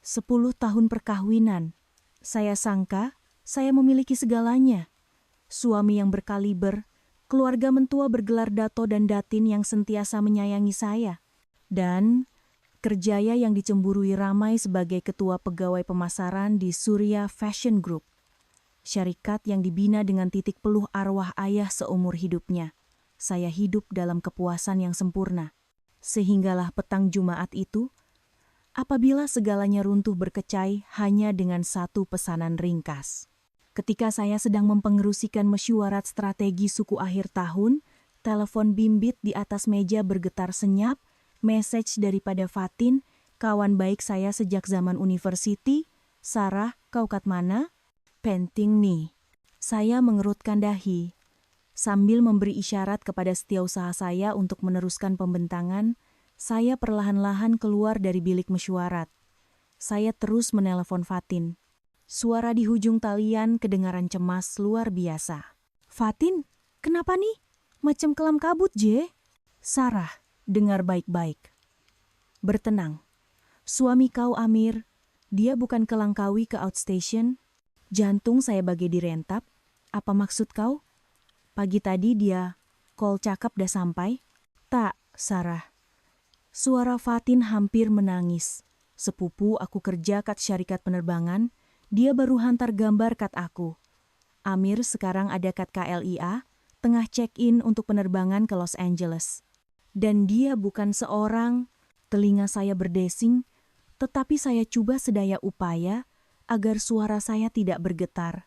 10 tahun perkawinan. Saya sangka saya memiliki segalanya. Suami yang berkaliber, keluarga mentua bergelar dato dan datin yang sentiasa menyayangi saya. Dan kerjaya yang dicemburui ramai sebagai ketua pegawai pemasaran di Surya Fashion Group. Syarikat yang dibina dengan titik peluh arwah ayah seumur hidupnya. Saya hidup dalam kepuasan yang sempurna. Sehinggalah petang Jumat itu, apabila segalanya runtuh berkecai hanya dengan satu pesanan ringkas. Ketika saya sedang mempengerusikan mesyuarat strategi suku akhir tahun, telepon bimbit di atas meja bergetar senyap, message daripada Fatin, kawan baik saya sejak zaman university. Sarah, kau kat mana? Penting nih. Saya mengerutkan dahi. Sambil memberi isyarat kepada setiausaha saya untuk meneruskan pembentangan, saya perlahan-lahan keluar dari bilik mesyuarat. Saya terus menelepon Fatin. Suara di hujung talian kedengaran cemas luar biasa. Fatin, kenapa nih? Macam kelam kabut, Je. Sarah, dengar baik-baik. Bertenang. Suami kau Amir, dia bukan kelangkawi ke outstation. Jantung saya bagai direntap. Apa maksud kau? Pagi tadi dia call cakap dah sampai? Tak, Sarah. Suara Fatin hampir menangis. Sepupu aku kerja kat syarikat penerbangan, dia baru hantar gambar kat aku. Amir sekarang ada kat KLIA, tengah check-in untuk penerbangan ke Los Angeles. Dan dia bukan seorang. Telinga saya berdesing, tetapi saya coba sedaya upaya agar suara saya tidak bergetar.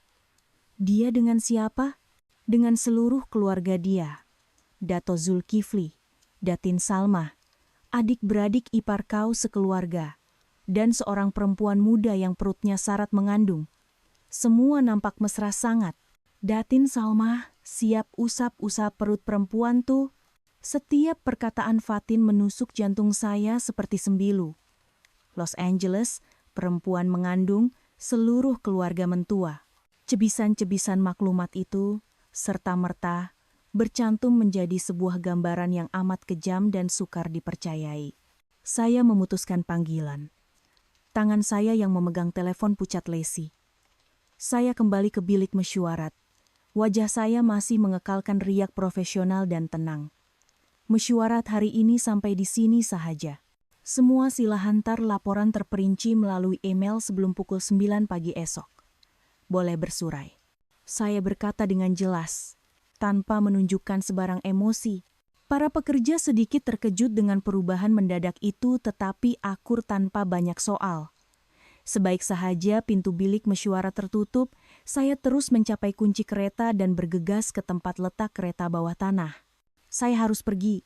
Dia dengan siapa? Dengan seluruh keluarga dia. Dato Zulkifli, Datin Salma, adik-beradik ipar kau sekeluarga, dan seorang perempuan muda yang perutnya syarat mengandung. Semua nampak mesra sangat. Datin Salma siap usap-usap perut perempuan tuh. Setiap perkataan Fatin menusuk jantung saya seperti sembilu. Los Angeles, perempuan mengandung, seluruh keluarga mentua. Cebisan-cebisan maklumat itu, serta-merta, bercantum menjadi sebuah gambaran yang amat kejam dan sukar dipercayai. Saya memutuskan panggilan. Tangan saya yang memegang telepon pucat lesi. Saya kembali ke bilik mesyuarat. Wajah saya masih mengekalkan riak profesional dan tenang. Mesyuarat hari ini sampai di sini sahaja. Semua sila hantar laporan terperinci melalui email sebelum pukul 9 pagi esok. Boleh bersurai. Saya berkata dengan jelas, tanpa menunjukkan sebarang emosi. Para pekerja sedikit terkejut dengan perubahan mendadak itu, tetapi akur tanpa banyak soal. Sebaik sahaja pintu bilik mesyuarat tertutup, saya terus mencapai kunci kereta dan bergegas ke tempat letak kereta bawah tanah. Saya harus pergi.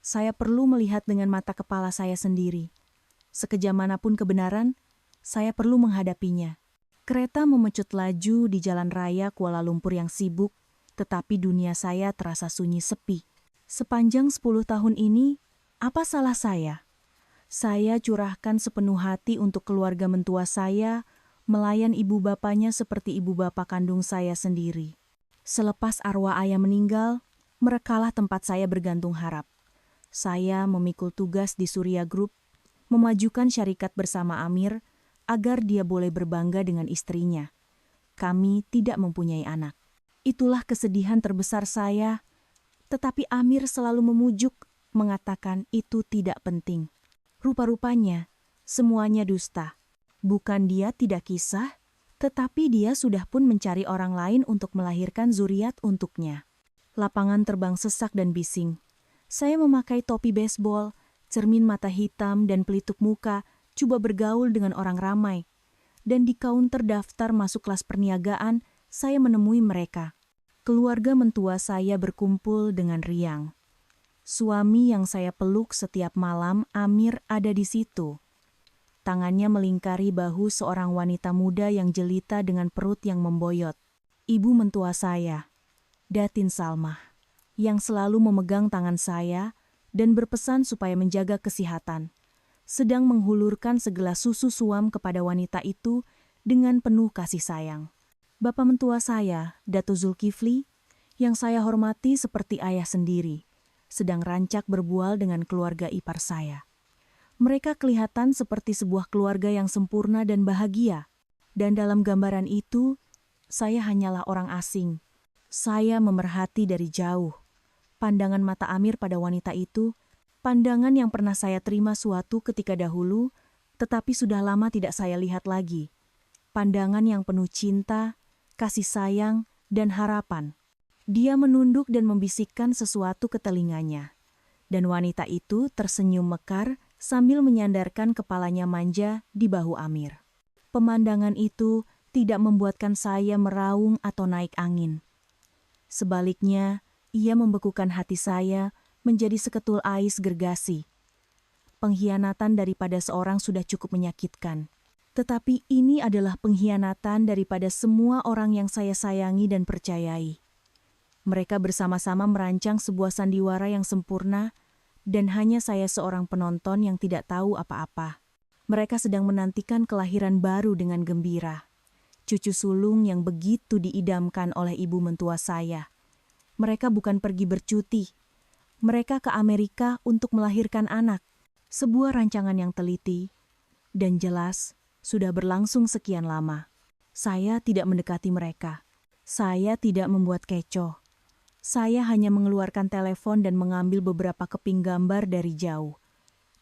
Saya perlu melihat dengan mata kepala saya sendiri. Sekejam manapun kebenaran, saya perlu menghadapinya. Kereta memecut laju di jalan raya Kuala Lumpur yang sibuk, tetapi dunia saya terasa sunyi sepi. Sepanjang 10 tahun ini, apa salah saya? Saya curahkan sepenuh hati untuk keluarga mentua saya, melayan ibu bapanya seperti ibu bapa kandung saya sendiri. Selepas arwah ayah meninggal, merekalah tempat saya bergantung harap. Saya memikul tugas di Surya Group, memajukan syarikat bersama Amir agar dia boleh berbangga dengan istrinya. Kami tidak mempunyai anak. Itulah kesedihan terbesar saya, tetapi Amir selalu memujuk, mengatakan itu tidak penting. Rupa-rupanya, semuanya dusta. Bukan dia tidak kisah, tetapi dia sudah pun mencari orang lain untuk melahirkan zuriat untuknya. Lapangan terbang sesak dan bising. Saya memakai topi baseball, cermin mata hitam dan pelitup muka, coba bergaul dengan orang ramai. Dan di kaunter daftar masuk kelas perniagaan, saya menemui mereka. Keluarga mentua saya berkumpul dengan riang. Suami yang saya peluk setiap malam, Amir, ada di situ. Tangannya melingkari bahu seorang wanita muda yang jelita dengan perut yang memboyot. Ibu mentua saya, Datin Salma, yang selalu memegang tangan saya dan berpesan supaya menjaga kesehatan, sedang menghulurkan segelas susu suam kepada wanita itu dengan penuh kasih sayang. Bapak mentua saya, Dato Zulkifli, yang saya hormati seperti ayah sendiri, sedang rancak berbual dengan keluarga ipar saya. Mereka kelihatan seperti sebuah keluarga yang sempurna dan bahagia. Dan dalam gambaran itu, saya hanyalah orang asing. Saya memerhati dari jauh. Pandangan mata Amir pada wanita itu, pandangan yang pernah saya terima suatu ketika dahulu, tetapi sudah lama tidak saya lihat lagi. Pandangan yang penuh cinta, kasih sayang, dan harapan. Dia menunduk dan membisikkan sesuatu ke telinganya. Dan wanita itu tersenyum mekar sambil menyandarkan kepalanya manja di bahu Amir. Pemandangan itu tidak membuatkan saya meraung atau naik angin. Sebaliknya, ia membekukan hati saya menjadi seketul ais gergasi. Pengkhianatan daripada seorang sudah cukup menyakitkan. Tetapi ini adalah pengkhianatan daripada semua orang yang saya sayangi dan percayai. Mereka bersama-sama merancang sebuah sandiwara yang sempurna, dan hanya saya seorang penonton yang tidak tahu apa-apa. Mereka sedang menantikan kelahiran baru dengan gembira. Cucu sulung yang begitu diidamkan oleh ibu mentua saya. Mereka bukan pergi bercuti. Mereka ke Amerika untuk melahirkan anak. Sebuah rancangan yang teliti dan jelas sudah berlangsung sekian lama. Saya tidak mendekati mereka. Saya tidak membuat kecoh. Saya hanya mengeluarkan telepon dan mengambil beberapa keping gambar dari jauh.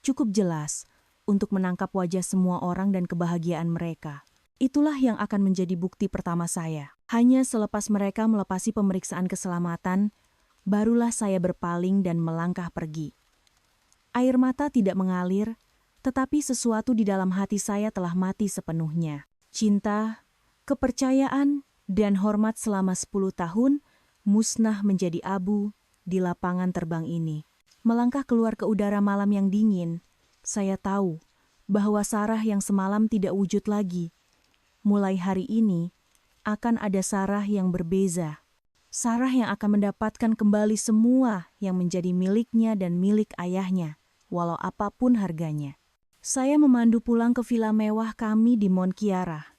Cukup jelas untuk menangkap wajah semua orang dan kebahagiaan mereka. Itulah yang akan menjadi bukti pertama saya. Hanya selepas mereka melepasi pemeriksaan keselamatan, barulah saya berpaling dan melangkah pergi. Air mata tidak mengalir, tetapi sesuatu di dalam hati saya telah mati sepenuhnya. Cinta, kepercayaan, dan hormat selama 10 tahun musnah menjadi abu di lapangan terbang ini. Melangkah keluar ke udara malam yang dingin, saya tahu bahwa Sarah yang semalam tidak wujud lagi. Mulai hari ini, akan ada Sarah yang berbeza. Sarah yang akan mendapatkan kembali semua yang menjadi miliknya dan milik ayahnya, walau apapun harganya. Saya memandu pulang ke villa mewah kami di Mont Kiara,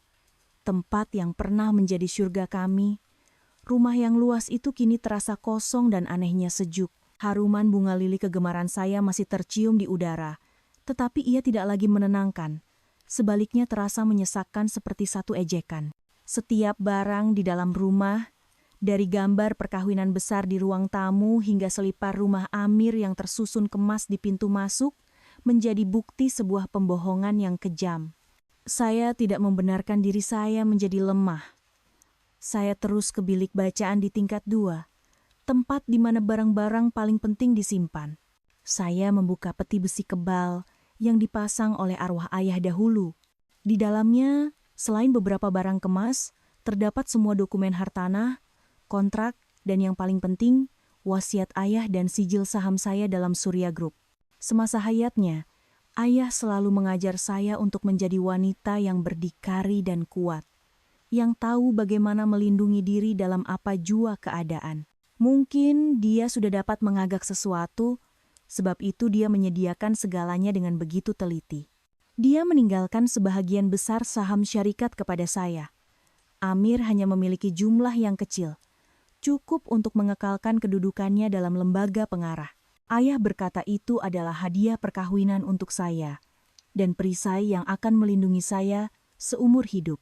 tempat yang pernah menjadi surga kami. Rumah yang luas itu kini terasa kosong dan anehnya sejuk. Haruman bunga lili kegemaran saya masih tercium di udara, tetapi ia tidak lagi menenangkan. Sebaliknya terasa menyesakkan seperti satu ejekan. Setiap barang di dalam rumah, dari gambar perkawinan besar di ruang tamu hingga selipar rumah Amir yang tersusun kemas di pintu masuk, menjadi bukti sebuah pembohongan yang kejam. Saya tidak membenarkan diri saya menjadi lemah. Saya terus ke bilik bacaan di tingkat 2, tempat di mana barang-barang paling penting disimpan. Saya membuka peti besi kebal yang dipasang oleh arwah ayah dahulu. Di dalamnya, selain beberapa barang kemas, terdapat semua dokumen hartanah, kontrak, dan yang paling penting, wasiat ayah dan sijil saham saya dalam Surya Group. Semasa hayatnya, ayah selalu mengajar saya untuk menjadi wanita yang berdikari dan kuat, yang tahu bagaimana melindungi diri dalam apa jua keadaan. Mungkin dia sudah dapat mengagak sesuatu, sebab itu dia menyediakan segalanya dengan begitu teliti. Dia meninggalkan sebahagian besar saham syarikat kepada saya. Amir hanya memiliki jumlah yang kecil, cukup untuk mengekalkan kedudukannya dalam lembaga pengarah. Ayah berkata itu adalah hadiah perkawinan untuk saya, dan perisai yang akan melindungi saya seumur hidup.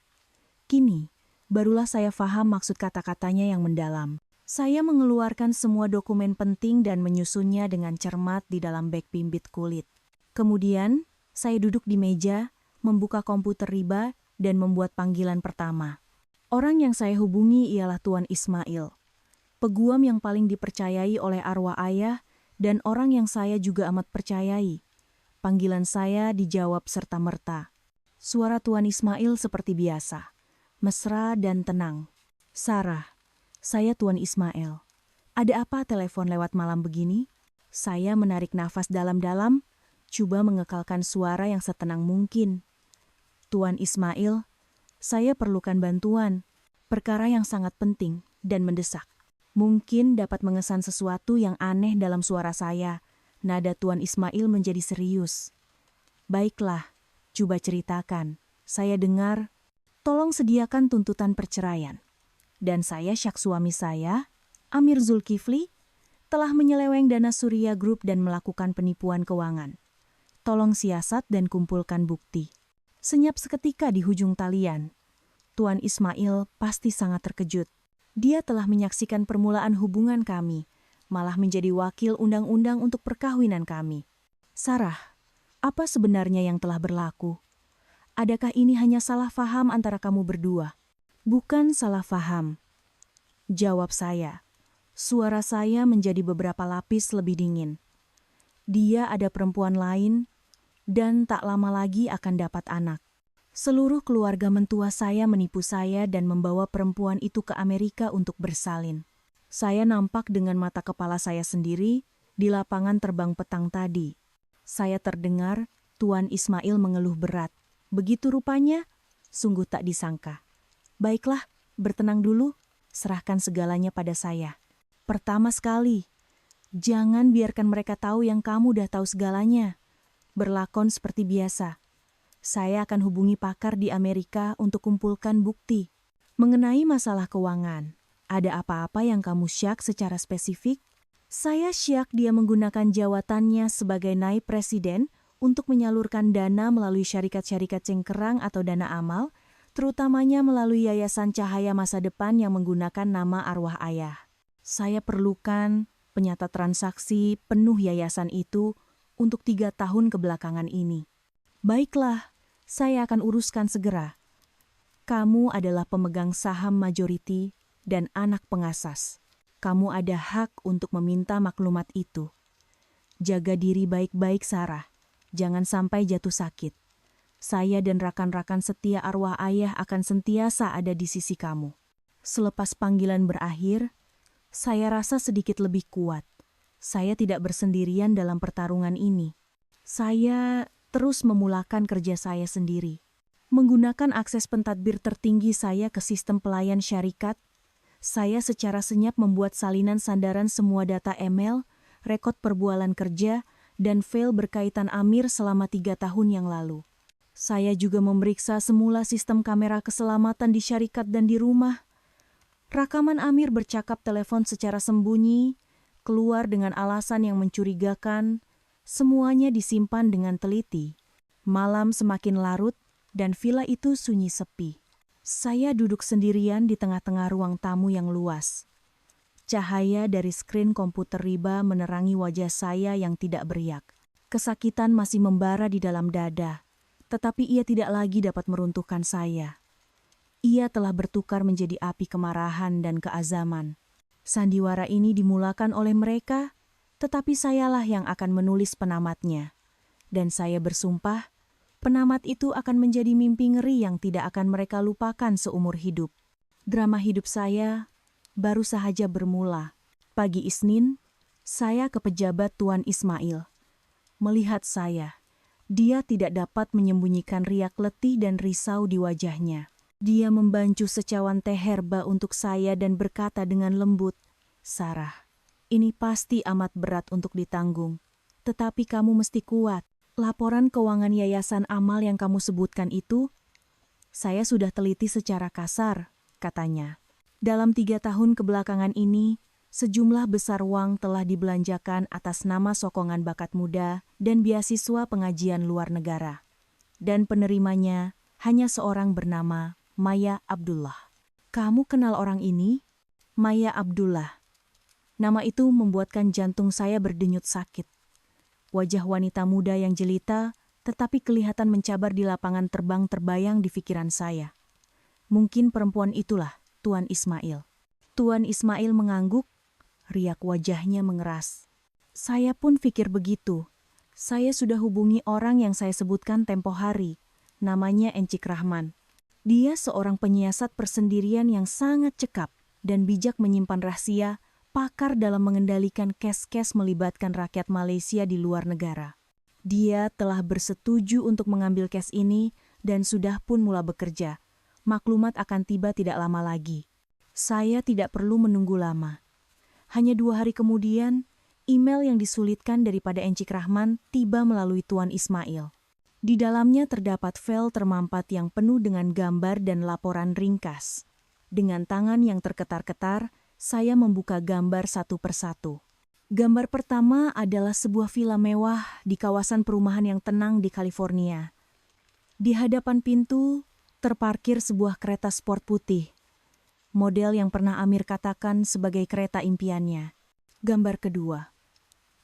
Kini, barulah saya faham maksud kata-katanya yang mendalam. Saya mengeluarkan semua dokumen penting dan menyusunnya dengan cermat di dalam beg pimpit kulit. Kemudian, saya duduk di meja, membuka komputer riba, dan membuat panggilan pertama. Orang yang saya hubungi ialah Tuan Ismail, peguam yang paling dipercayai oleh arwah ayah, dan orang yang saya juga amat percayai. Panggilan saya dijawab serta-merta. Suara Tuan Ismail seperti biasa, mesra dan tenang. "Sarah, saya Tuan Ismail. Ada apa telepon lewat malam begini?" Saya menarik nafas dalam-dalam, coba mengekalkan suara yang setenang mungkin. "Tuan Ismail, saya perlukan bantuan. Perkara yang sangat penting dan mendesak." Mungkin dapat mengesan sesuatu yang aneh dalam suara saya. Nada Tuan Ismail menjadi serius. "Baiklah, coba ceritakan. Saya dengar, tolong sediakan tuntutan perceraian. Dan saya syak suami saya, Amir Zulkifli, telah menyeleweng dana Surya Group dan melakukan penipuan keuangan. Tolong siasat dan kumpulkan bukti. Senyap seketika di hujung talian. Tuan Ismail pasti sangat terkejut. Dia telah menyaksikan permulaan hubungan kami, malah menjadi wakil undang-undang untuk perkawinan kami. Sarah, apa sebenarnya yang telah berlaku? Adakah ini hanya salah faham antara kamu berdua? Bukan salah faham. Jawab saya. Suara saya menjadi beberapa lapis lebih dingin. Dia ada perempuan lain, dan tak lama lagi akan dapat anak. Seluruh keluarga mentua saya menipu saya dan membawa perempuan itu ke Amerika untuk bersalin. Saya nampak dengan mata kepala saya sendiri di lapangan terbang petang tadi. Saya terdengar Tuan Ismail mengeluh berat. Begitu rupanya, sungguh tak disangka. Baiklah, bertenang dulu, serahkan segalanya pada saya. Pertama sekali, jangan biarkan mereka tahu yang kamu udah tahu segalanya. Berlakon seperti biasa. Saya akan hubungi pakar di Amerika untuk kumpulkan bukti. Mengenai masalah keuangan, ada apa-apa yang kamu syak secara spesifik? Saya syak dia menggunakan jawatannya sebagai naib presiden untuk menyalurkan dana melalui syarikat-syarikat cengkerang atau dana amal, terutamanya melalui Yayasan Cahaya Masa Depan yang menggunakan nama arwah ayah. Saya perlukan penyatat transaksi penuh yayasan itu untuk 3 tahun kebelakangan ini. Baiklah, saya akan uruskan segera. Kamu adalah pemegang saham majoriti dan anak pengasas. Kamu ada hak untuk meminta maklumat itu. Jaga diri baik-baik, Sarah. Jangan sampai jatuh sakit. Saya dan rakan-rakan setia arwah ayah akan sentiasa ada di sisi kamu. Selepas panggilan berakhir, saya rasa sedikit lebih kuat. Saya tidak bersendirian dalam pertarungan ini. Saya terus memulakan kerja saya sendiri. Menggunakan akses pentadbir tertinggi saya ke sistem pelayan syarikat, saya secara senyap membuat salinan sandaran semua data email, rekod perbualan kerja, dan file berkaitan Amir selama 3 tahun yang lalu. Saya juga memeriksa semula sistem kamera keselamatan di syarikat dan di rumah. Rakaman Amir bercakap telepon secara sembunyi, keluar dengan alasan yang mencurigakan, semuanya disimpan dengan teliti. Malam semakin larut dan villa itu sunyi sepi. Saya duduk sendirian di tengah-tengah ruang tamu yang luas. Cahaya dari skrin komputer riba menerangi wajah saya yang tidak beriak. Kesakitan masih membara di dalam dada, tetapi ia tidak lagi dapat meruntuhkan saya. Ia telah bertukar menjadi api kemarahan dan keazaman. Sandiwara ini dimulakan oleh mereka, tetapi sayalah yang akan menulis penamatnya. Dan saya bersumpah, penamat itu akan menjadi mimpi ngeri yang tidak akan mereka lupakan seumur hidup. Drama hidup saya baru saja bermula. Pagi Isnin, saya ke pejabat Tuan Ismail. Melihat saya, dia tidak dapat menyembunyikan riak letih dan risau di wajahnya. Dia membancu secawan teh herba untuk saya dan berkata dengan lembut, "Sarah, ini pasti amat berat untuk ditanggung. Tetapi kamu mesti kuat. Laporan keuangan Yayasan Amal yang kamu sebutkan itu, saya sudah teliti secara kasar," katanya. "Dalam 3 tahun kebelakangan ini, sejumlah besar uang telah dibelanjakan atas nama sokongan bakat muda dan beasiswa pengajian luar negara. Dan penerimanya hanya seorang bernama Maya Abdullah." "Kamu kenal orang ini?" "Maya Abdullah." Nama itu membuatkan jantung saya berdenyut sakit. Wajah wanita muda yang jelita, tetapi kelihatan mencabar di lapangan terbang terbayang di pikiran saya. Mungkin perempuan itulah Tuan Ismail. Tuan Ismail mengangguk, riak wajahnya mengeras. Saya pun pikir begitu. Saya sudah hubungi orang yang saya sebutkan tempo hari. Namanya Encik Rahman. Dia seorang penyiasat persendirian yang sangat cekap dan bijak menyimpan rahasia, pakar dalam mengendalikan kes-kes melibatkan rakyat Malaysia di luar negara. Dia telah bersetuju untuk mengambil kes ini dan sudah pun mula bekerja. Maklumat akan tiba tidak lama lagi. Saya tidak perlu menunggu lama. Hanya 2 hari kemudian, email yang disulitkan daripada Encik Rahman tiba melalui Tuan Ismail. Di dalamnya terdapat file termampat yang penuh dengan gambar dan laporan ringkas. Dengan tangan yang terketar-ketar, saya membuka gambar satu persatu. Gambar pertama adalah sebuah villa mewah di kawasan perumahan yang tenang di California. Di hadapan pintu, terparkir sebuah kereta sport putih. Model yang pernah Amir katakan sebagai kereta impiannya. Gambar kedua.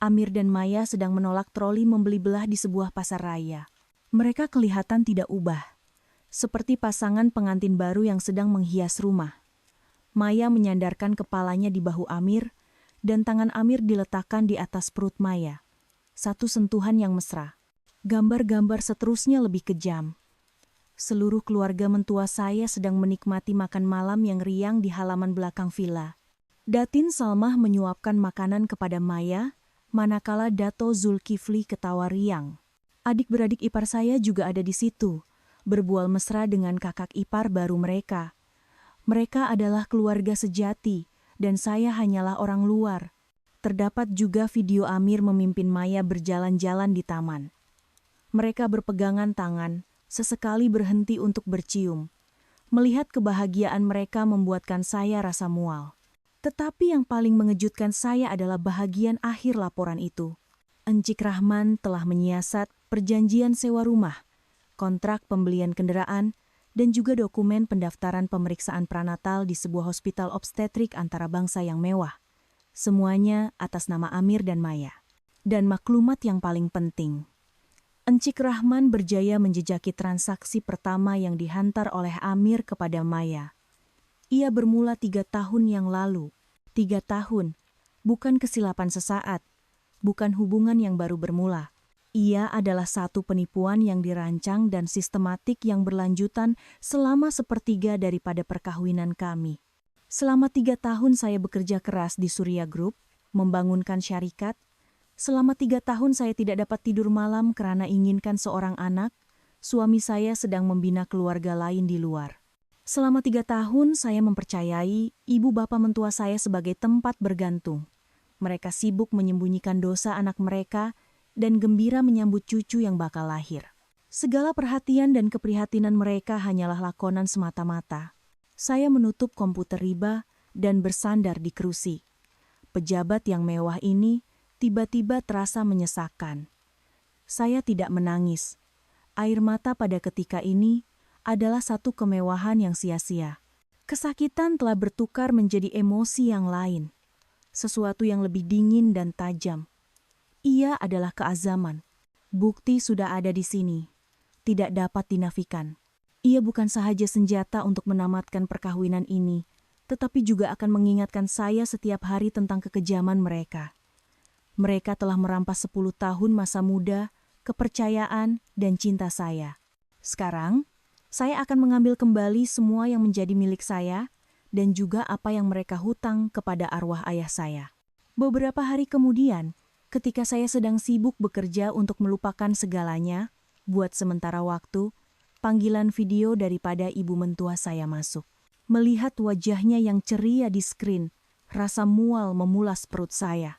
Amir dan Maya sedang menolak troli membeli belah di sebuah pasar raya. Mereka kelihatan tidak ubah. Seperti pasangan pengantin baru yang sedang menghias rumah. Maya menyandarkan kepalanya di bahu Amir, dan tangan Amir diletakkan di atas perut Maya. Satu sentuhan yang mesra. Gambar-gambar seterusnya lebih kejam. Seluruh keluarga mentua saya sedang menikmati makan malam yang riang di halaman belakang villa. Datin Salmah menyuapkan makanan kepada Maya, manakala Dato Zulkifli ketawa riang. Adik-beradik ipar saya juga ada di situ, berbual mesra dengan kakak ipar baru mereka. Mereka adalah keluarga sejati, dan saya hanyalah orang luar. Terdapat juga video Amir memimpin Maya berjalan-jalan di taman. Mereka berpegangan tangan, sesekali berhenti untuk bercium. Melihat kebahagiaan mereka membuatkan saya rasa mual. Tetapi yang paling mengejutkan saya adalah bahagian akhir laporan itu. Encik Rahman telah menyiasat perjanjian sewa rumah, kontrak pembelian kendaraan, dan juga dokumen pendaftaran pemeriksaan pranatal di sebuah hospital obstetrik antarabangsa yang mewah. Semuanya atas nama Amir dan Maya. Dan maklumat yang paling penting. Encik Rahman berjaya menjejaki transaksi pertama yang dihantar oleh Amir kepada Maya. Ia bermula 3 tahun yang lalu. 3 tahun, bukan kesilapan sesaat, bukan hubungan yang baru bermula. Ia adalah satu penipuan yang dirancang dan sistematik yang berlanjutan selama sepertiga daripada perkawinan kami. Selama 3 tahun saya bekerja keras di Surya Group, membangunkan syarikat. Selama 3 tahun saya tidak dapat tidur malam karena inginkan seorang anak. Suami saya sedang membina keluarga lain di luar. Selama 3 tahun saya mempercayai ibu bapa mentua saya sebagai tempat bergantung. Mereka sibuk menyembunyikan dosa anak mereka dan gembira menyambut cucu yang bakal lahir. Segala perhatian dan keprihatinan mereka hanyalah lakonan semata-mata. Saya menutup komputer riba dan bersandar di kerusi. Pejabat yang mewah ini tiba-tiba terasa menyesakkan. Saya tidak menangis. Air mata pada ketika ini adalah satu kemewahan yang sia-sia. Kesakitan telah bertukar menjadi emosi yang lain. Sesuatu yang lebih dingin dan tajam. Ia adalah keazaman. Bukti sudah ada di sini. Tidak dapat dinafikan. Ia bukan sahaja senjata untuk menamatkan perkawinan ini, tetapi juga akan mengingatkan saya setiap hari tentang kekejaman mereka. Mereka telah merampas 10 tahun masa muda, kepercayaan, dan cinta saya. Sekarang, saya akan mengambil kembali semua yang menjadi milik saya, dan juga apa yang mereka hutang kepada arwah ayah saya. Beberapa hari kemudian, ketika saya sedang sibuk bekerja untuk melupakan segalanya, buat sementara waktu, panggilan video daripada ibu mentua saya masuk. Melihat wajahnya yang ceria di skrin, rasa mual memulas perut saya.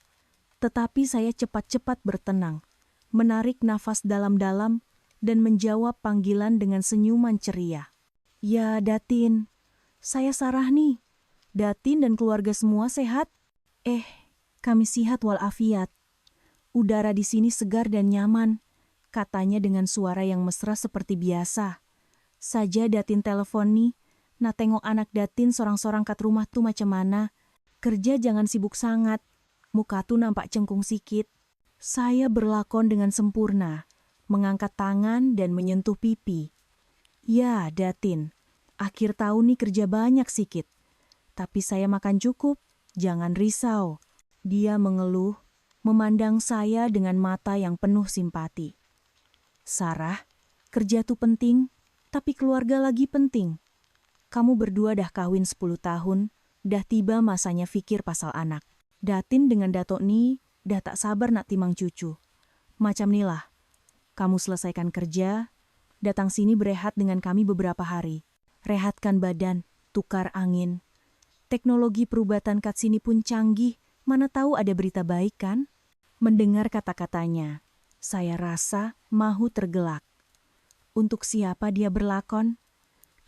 Tetapi saya cepat-cepat bertenang, menarik nafas dalam-dalam, dan menjawab panggilan dengan senyuman ceria. Ya, Datin, saya Sarah nih. Datin dan keluarga semua sehat? Kami sihat walafiat. Udara di sini segar dan nyaman, katanya dengan suara yang mesra seperti biasa. Saja Datin telepon nih, nah tengok anak Datin sorang-sorang kat rumah tuh macam mana. Kerja jangan sibuk sangat, muka tuh nampak cengkung sikit. Saya berlakon dengan sempurna, mengangkat tangan dan menyentuh pipi. Ya Datin, akhir tahun nih kerja banyak sikit. Tapi saya makan cukup, jangan risau. Dia mengeluh, memandang saya dengan mata yang penuh simpati. Sarah, kerja tuh penting, tapi keluarga lagi penting. Kamu berdua dah kawin 10 tahun, dah tiba masanya fikir pasal anak. Datin dengan Dato' ni dah tak sabar nak timang cucu. Macam nilah, kamu selesaikan kerja, datang sini berehat dengan kami beberapa hari. Rehatkan badan, tukar angin. Teknologi perubatan kat sini pun canggih, mana tahu ada berita baik kan? Mendengar kata-katanya, saya rasa mahu tergelak. Untuk siapa dia berlakon?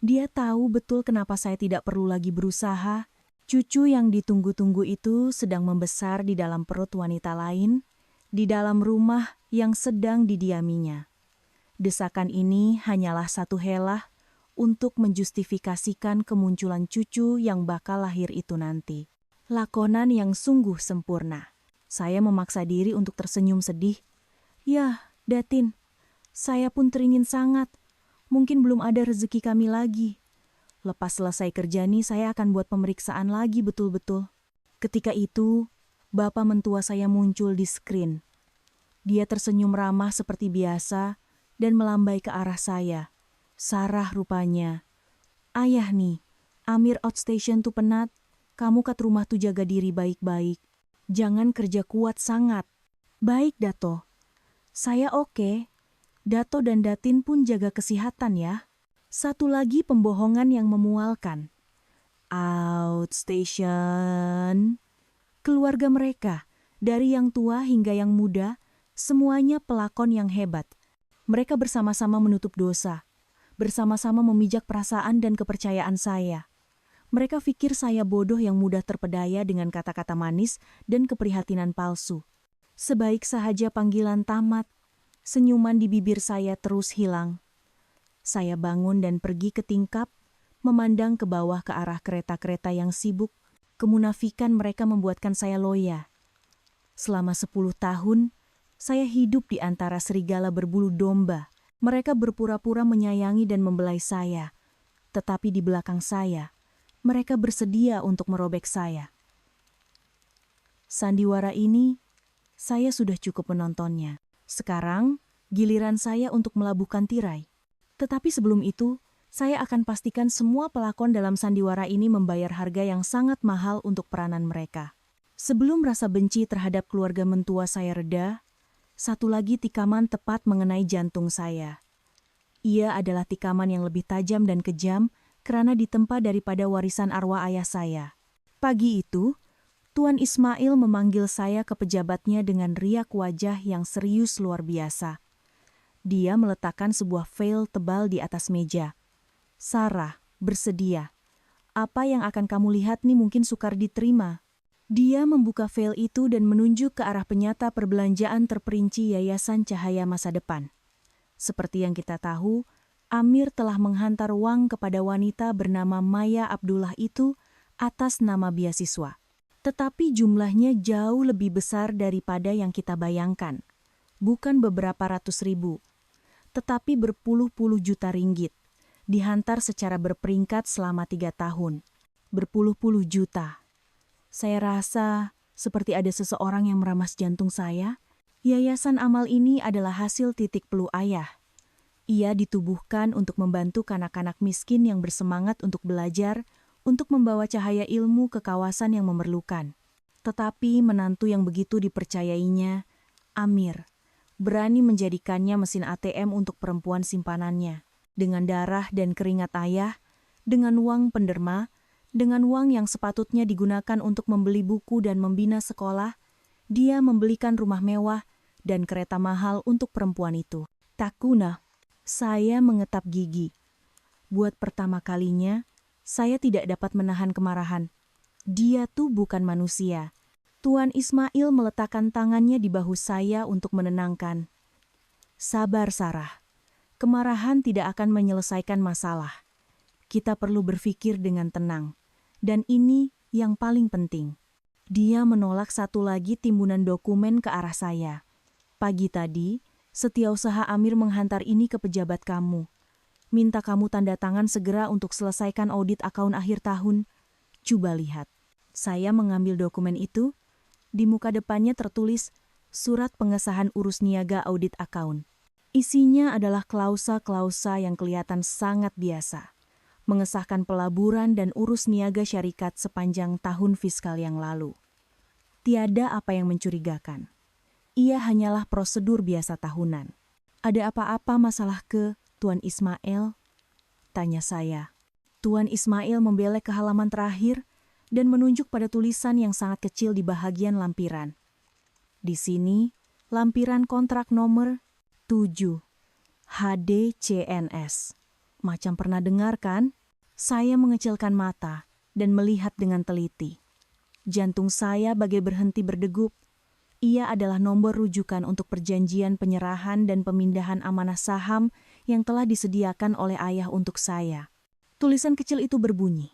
Dia tahu betul kenapa saya tidak perlu lagi berusaha, Cucu yang ditunggu-tunggu itu sedang membesar di dalam perut wanita lain, di dalam rumah yang sedang didiaminya. Desakan ini hanyalah satu helah untuk menjustifikasikan kemunculan cucu yang bakal lahir itu nanti. Lakonan yang sungguh sempurna. Saya memaksa diri untuk tersenyum sedih. "Yah, Datin, saya pun teringin sangat. Mungkin belum ada rezeki kami lagi. Lepas selesai kerja nih, saya akan buat pemeriksaan lagi betul-betul." Ketika itu, bapak mentua saya muncul di screen. Dia tersenyum ramah seperti biasa dan melambai ke arah saya. "Sarah rupanya. Ayah nih, Amir outstation tuh penat. Kamu kat rumah tuh jaga diri baik-baik. Jangan kerja kuat sangat." "Baik, Dato. Saya oke. Dato dan Datin pun jaga kesehatan ya." Satu lagi pembohongan yang memualkan. Outstation. Keluarga mereka, dari yang tua hingga yang muda, semuanya pelakon yang hebat. Mereka bersama-sama menutup dosa, bersama-sama memijak perasaan dan kepercayaan saya. Mereka pikir saya bodoh yang mudah terpedaya dengan kata-kata manis dan keprihatinan palsu. Sebaik sahaja panggilan tamat, senyuman di bibir saya terus hilang. Saya bangun dan pergi ke tingkap, memandang ke bawah ke arah kereta-kereta yang sibuk. Kemunafikan mereka membuatkan saya loya. Selama 10 tahun, saya hidup di antara serigala berbulu domba. Mereka berpura-pura menyayangi dan membelai saya. Tetapi di belakang saya, mereka bersedia untuk merobek saya. Sandiwara ini, saya sudah cukup menontonnya. Sekarang, giliran saya untuk melabuhkan tirai. Tetapi sebelum itu, saya akan pastikan semua pelakon dalam sandiwara ini membayar harga yang sangat mahal untuk peranan mereka. Sebelum rasa benci terhadap keluarga mentua saya reda, satu lagi tikaman tepat mengenai jantung saya. Ia adalah tikaman yang lebih tajam dan kejam karena ditempa daripada warisan arwah ayah saya. Pagi itu, Tuan Ismail memanggil saya ke pejabatnya dengan riak wajah yang serius luar biasa. Dia meletakkan sebuah fail tebal di atas meja. "Sarah, bersedia. Apa yang akan kamu lihat nih mungkin sukar diterima." Dia membuka fail itu dan menunjuk ke arah penyata perbelanjaan terperinci Yayasan Cahaya Masa Depan. Seperti yang kita tahu, Amir telah menghantar uang kepada wanita bernama Maya Abdullah itu atas nama beasiswa. Tetapi jumlahnya jauh lebih besar daripada yang kita bayangkan. Bukan beberapa ratus ribu, tetapi berpuluh-puluh juta ringgit. Dihantar secara berperingkat selama 3 tahun. Berpuluh-puluh juta. Saya rasa seperti ada seseorang yang meramas jantung saya. Yayasan amal ini adalah hasil titik pelu ayah. Ia ditubuhkan untuk membantu anak-anak miskin yang bersemangat untuk belajar, untuk membawa cahaya ilmu ke kawasan yang memerlukan. Tetapi menantu yang begitu dipercayainya, Amir, berani menjadikannya mesin ATM untuk perempuan simpanannya. Dengan darah dan keringat ayah, dengan uang penderma, dengan uang yang sepatutnya digunakan untuk membeli buku dan membina sekolah, dia membelikan rumah mewah dan kereta mahal untuk perempuan itu. Tak guna. Saya mengetap gigi. Buat pertama kalinya, saya tidak dapat menahan kemarahan. Dia tuh bukan manusia. Tuan Ismail meletakkan tangannya di bahu saya untuk menenangkan. "Sabar, Sarah. Kemarahan tidak akan menyelesaikan masalah. Kita perlu berpikir dengan tenang. Dan ini yang paling penting." Dia menolak satu lagi timbunan dokumen ke arah saya. "Pagi tadi, Setiausaha Amir menghantar ini ke pejabat kamu. Minta kamu tanda tangan segera untuk selesaikan audit akaun akhir tahun. Coba lihat." Saya mengambil dokumen itu. Di muka depannya tertulis Surat Pengesahan Urus Niaga Audit Akaun. Isinya adalah klausa-klausa yang kelihatan sangat biasa. Mengesahkan pelaburan dan urus niaga syarikat sepanjang tahun fiskal yang lalu. Tiada apa yang mencurigakan. Ia hanyalah prosedur biasa tahunan. "Ada apa-apa masalah ke Tuan Ismail?" tanya saya. Tuan Ismail membelek ke halaman terakhir dan menunjuk pada tulisan yang sangat kecil di bahagian lampiran. Di sini, lampiran kontrak nomor 7, HDCNS. Macam pernah dengar kan? Saya mengecilkan mata. dan melihat dengan teliti. Jantung saya bagai berhenti berdegup. Ia adalah nomor rujukan untuk perjanjian penyerahan dan pemindahan amanah saham yang telah disediakan oleh ayah untuk saya. Tulisan kecil itu berbunyi,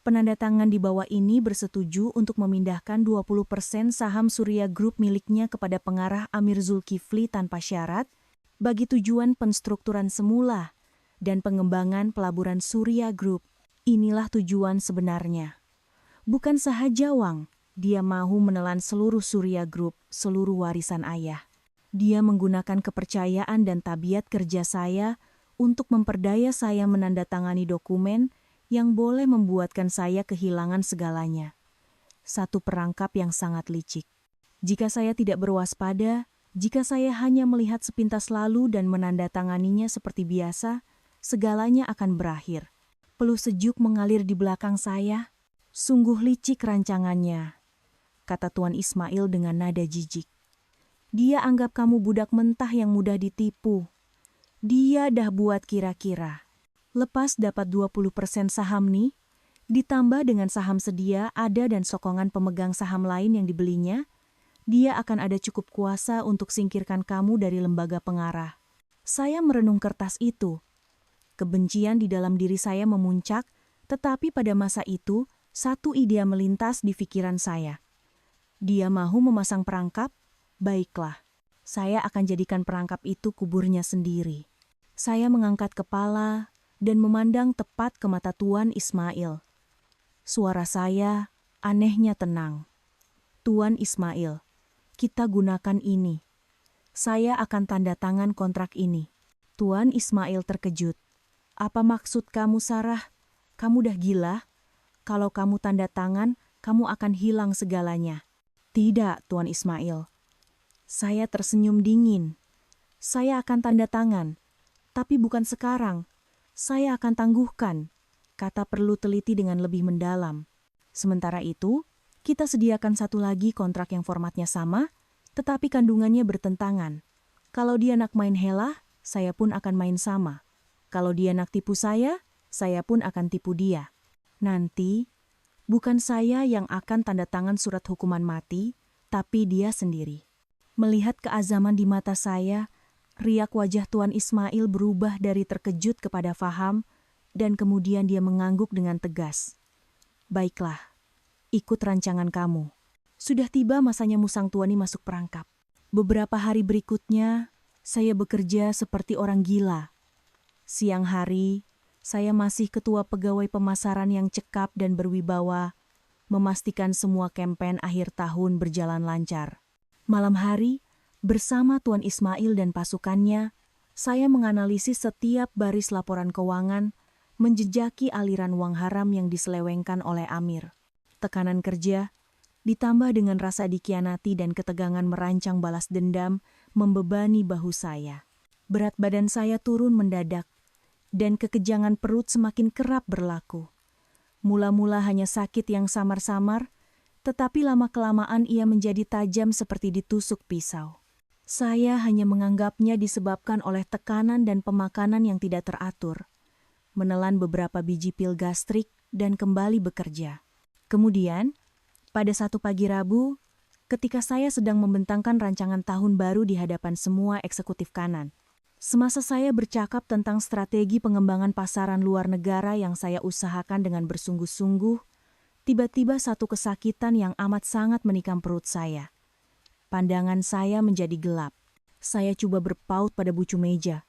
penandatangan di bawah ini bersetuju untuk memindahkan 20% saham Surya Group miliknya kepada pengarah Amir Zulkifli tanpa syarat bagi tujuan penstrukturan semula dan pengembangan pelaburan Surya Group. Inilah tujuan sebenarnya. Bukan sahaja Wang, dia mahu menelan seluruh Surya Group, seluruh warisan ayah. Dia menggunakan kepercayaan dan tabiat kerja saya untuk memperdaya saya menandatangani dokumen yang boleh membuatkan saya kehilangan segalanya. Satu perangkap yang sangat licik. Jika saya tidak berwaspada, jika saya hanya melihat sepintas lalu dan menandatanganinya seperti biasa, segalanya akan berakhir. Peluh sejuk mengalir di belakang saya. Sungguh licik rancangannya, kata Tuan Ismail dengan nada jijik. Dia anggap kamu budak mentah yang mudah ditipu. Dia dah buat kira-kira. Lepas dapat 20% saham nih, ditambah dengan saham sedia ada dan sokongan pemegang saham lain yang dibelinya, dia akan ada cukup kuasa untuk singkirkan kamu dari lembaga pengarah. Saya merenung kertas itu. Kebencian di dalam diri saya memuncak, tetapi pada masa itu, satu ide melintas di pikiran saya. Dia mahu memasang perangkap? Baiklah, saya akan jadikan perangkap itu kuburnya sendiri. Saya mengangkat kepala dan memandang tepat ke mata Tuan Ismail. Suara saya anehnya tenang. Tuan Ismail, kita gunakan ini. Saya akan tanda tangan kontrak ini. Tuan Ismail terkejut. Apa maksud kamu, Sarah? Kamu dah gila? Kalau kamu tanda tangan, kamu akan hilang segalanya. Tidak, Tuan Ismail. Saya tersenyum dingin. Saya akan tanda tangan, tapi bukan sekarang. Saya akan tangguhkan, kata perlu teliti dengan lebih mendalam. Sementara itu, kita sediakan satu lagi kontrak yang formatnya sama, tetapi kandungannya bertentangan. Kalau dia nak main hela, saya pun akan main sama. Kalau dia nak tipu saya pun akan tipu dia. Nanti, bukan saya yang akan tanda tangan surat hukuman mati, tapi dia sendiri. Melihat keazaman di mata saya, riak wajah Tuan Ismail berubah dari terkejut kepada faham, dan kemudian dia mengangguk dengan tegas. Baiklah, ikut rancangan kamu. Sudah tiba masanya Musang Tuani masuk perangkap. Beberapa hari berikutnya, saya bekerja seperti orang gila. Siang hari, saya masih ketua pegawai pemasaran yang cekap dan berwibawa, memastikan semua kempen akhir tahun berjalan lancar. Malam hari, bersama Tuan Ismail dan pasukannya, saya menganalisis setiap baris laporan keuangan, menjejaki aliran uang haram yang diselewengkan oleh Amir. Tekanan kerja, ditambah dengan rasa dikhianati dan ketegangan merancang balas dendam, membebani bahu saya. Berat badan saya turun mendadak, dan kekejangan perut semakin kerap berlaku. Mula-mula hanya sakit yang samar-samar, tetapi lama-kelamaan ia menjadi tajam seperti ditusuk pisau. Saya hanya menganggapnya disebabkan oleh tekanan dan pemakanan yang tidak teratur. Menelan beberapa biji pil gastrik dan kembali bekerja. Kemudian, pada satu pagi Rabu, ketika saya sedang membentangkan rancangan tahun baru di hadapan semua eksekutif kanan, semasa saya bercakap tentang strategi pengembangan pasaran luar negara yang saya usahakan dengan bersungguh-sungguh, tiba-tiba satu kesakitan yang amat sangat menikam perut saya. Pandangan saya menjadi gelap. Saya coba berpaut pada bucu meja,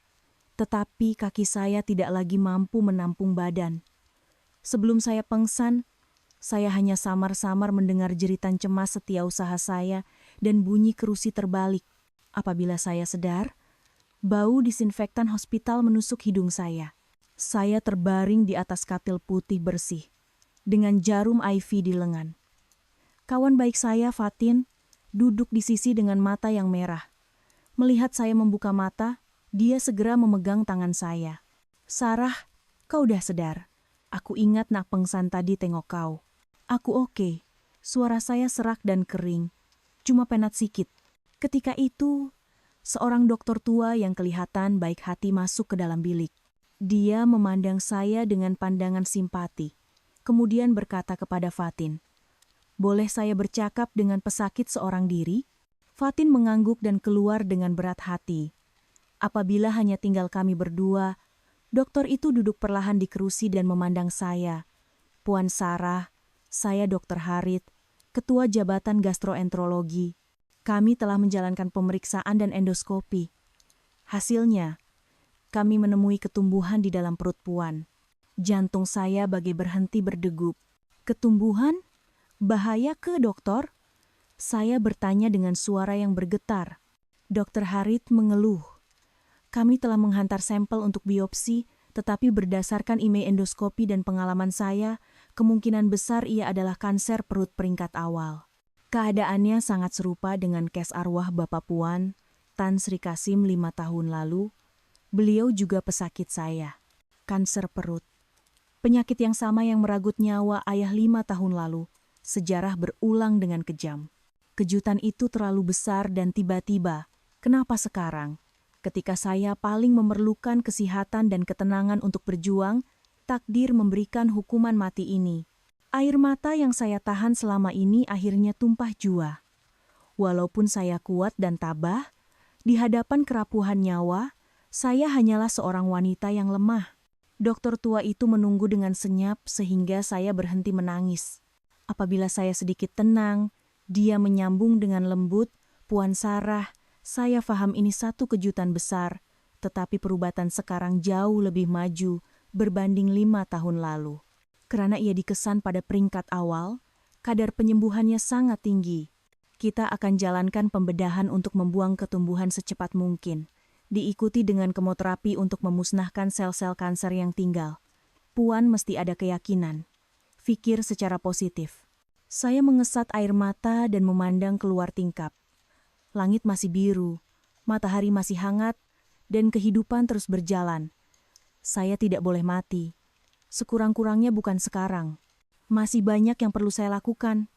tetapi kaki saya tidak lagi mampu menampung badan. Sebelum saya pengsan, saya hanya samar-samar mendengar jeritan cemas setiausaha saya dan bunyi kerusi terbalik. Apabila saya sedar, bau disinfektan hospital menusuk hidung saya. Saya terbaring di atas katil putih bersih, dengan jarum IV di lengan. Kawan baik saya, Fatin, duduk di sisi dengan mata yang merah. Melihat saya membuka mata, dia segera memegang tangan saya. Sarah, kau udah sedar. Aku ingat nak pengsan tadi tengok kau. Aku oke. Suara saya serak dan kering. Cuma penat sikit. Ketika itu, seorang dokter tua yang kelihatan baik hati masuk ke dalam bilik. Dia memandang saya dengan pandangan simpati. kemudian berkata kepada Fatin, "Boleh saya bercakap dengan pesakit seorang diri?" Fatin mengangguk dan keluar dengan berat hati. Apabila hanya tinggal kami berdua, dokter itu duduk perlahan di kerusi dan memandang saya. "Puan Sarah, saya Dr. Harit, Ketua Jabatan Gastroenterologi. Kami telah menjalankan pemeriksaan dan endoskopi. Hasilnya, kami menemui ketumbuhan di dalam perut Puan. Jantung saya bagai berhenti berdegup." "Ketumbuhan? Bahaya ke, dokter?" Saya bertanya dengan suara yang bergetar. Dr. Harit mengeluh. "Kami telah menghantar sampel untuk biopsi, tetapi berdasarkan imei endoskopi dan pengalaman saya, kemungkinan besar ia adalah kanser perut peringkat awal." Keadaannya sangat serupa dengan kes arwah Bapak Puan, Tan Sri Kasim 5 tahun lalu. Beliau juga pesakit saya. Kanser perut. Penyakit yang sama yang meragut nyawa ayah 5 tahun lalu. Sejarah berulang dengan kejam. Kejutan itu terlalu besar dan tiba-tiba. Kenapa sekarang? Ketika saya paling memerlukan kesehatan dan ketenangan untuk berjuang, takdir memberikan hukuman mati ini. Air mata yang saya tahan selama ini akhirnya tumpah jua. Walaupun saya kuat dan tabah, di hadapan kerapuhan nyawa, saya hanyalah seorang wanita yang lemah. Dokter tua itu menunggu dengan senyap sehingga saya berhenti menangis. Apabila saya sedikit tenang, dia menyambung dengan lembut, "Puan Sarah, saya paham ini satu kejutan besar, tetapi perubatan sekarang jauh lebih maju berbanding 5 tahun lalu. Karena ia dikesan pada peringkat awal, kadar penyembuhannya sangat tinggi. Kita akan jalankan pembedahan untuk membuang ketumbuhan secepat mungkin, diikuti dengan kemoterapi untuk memusnahkan sel-sel kanker yang tinggal. Puan mesti ada keyakinan. Fikir secara positif." Saya mengesat air mata dan memandang keluar tingkap. Langit masih biru, matahari masih hangat, dan kehidupan terus berjalan. Saya tidak boleh mati. Sekurang-kurangnya bukan sekarang. Masih banyak yang perlu saya lakukan.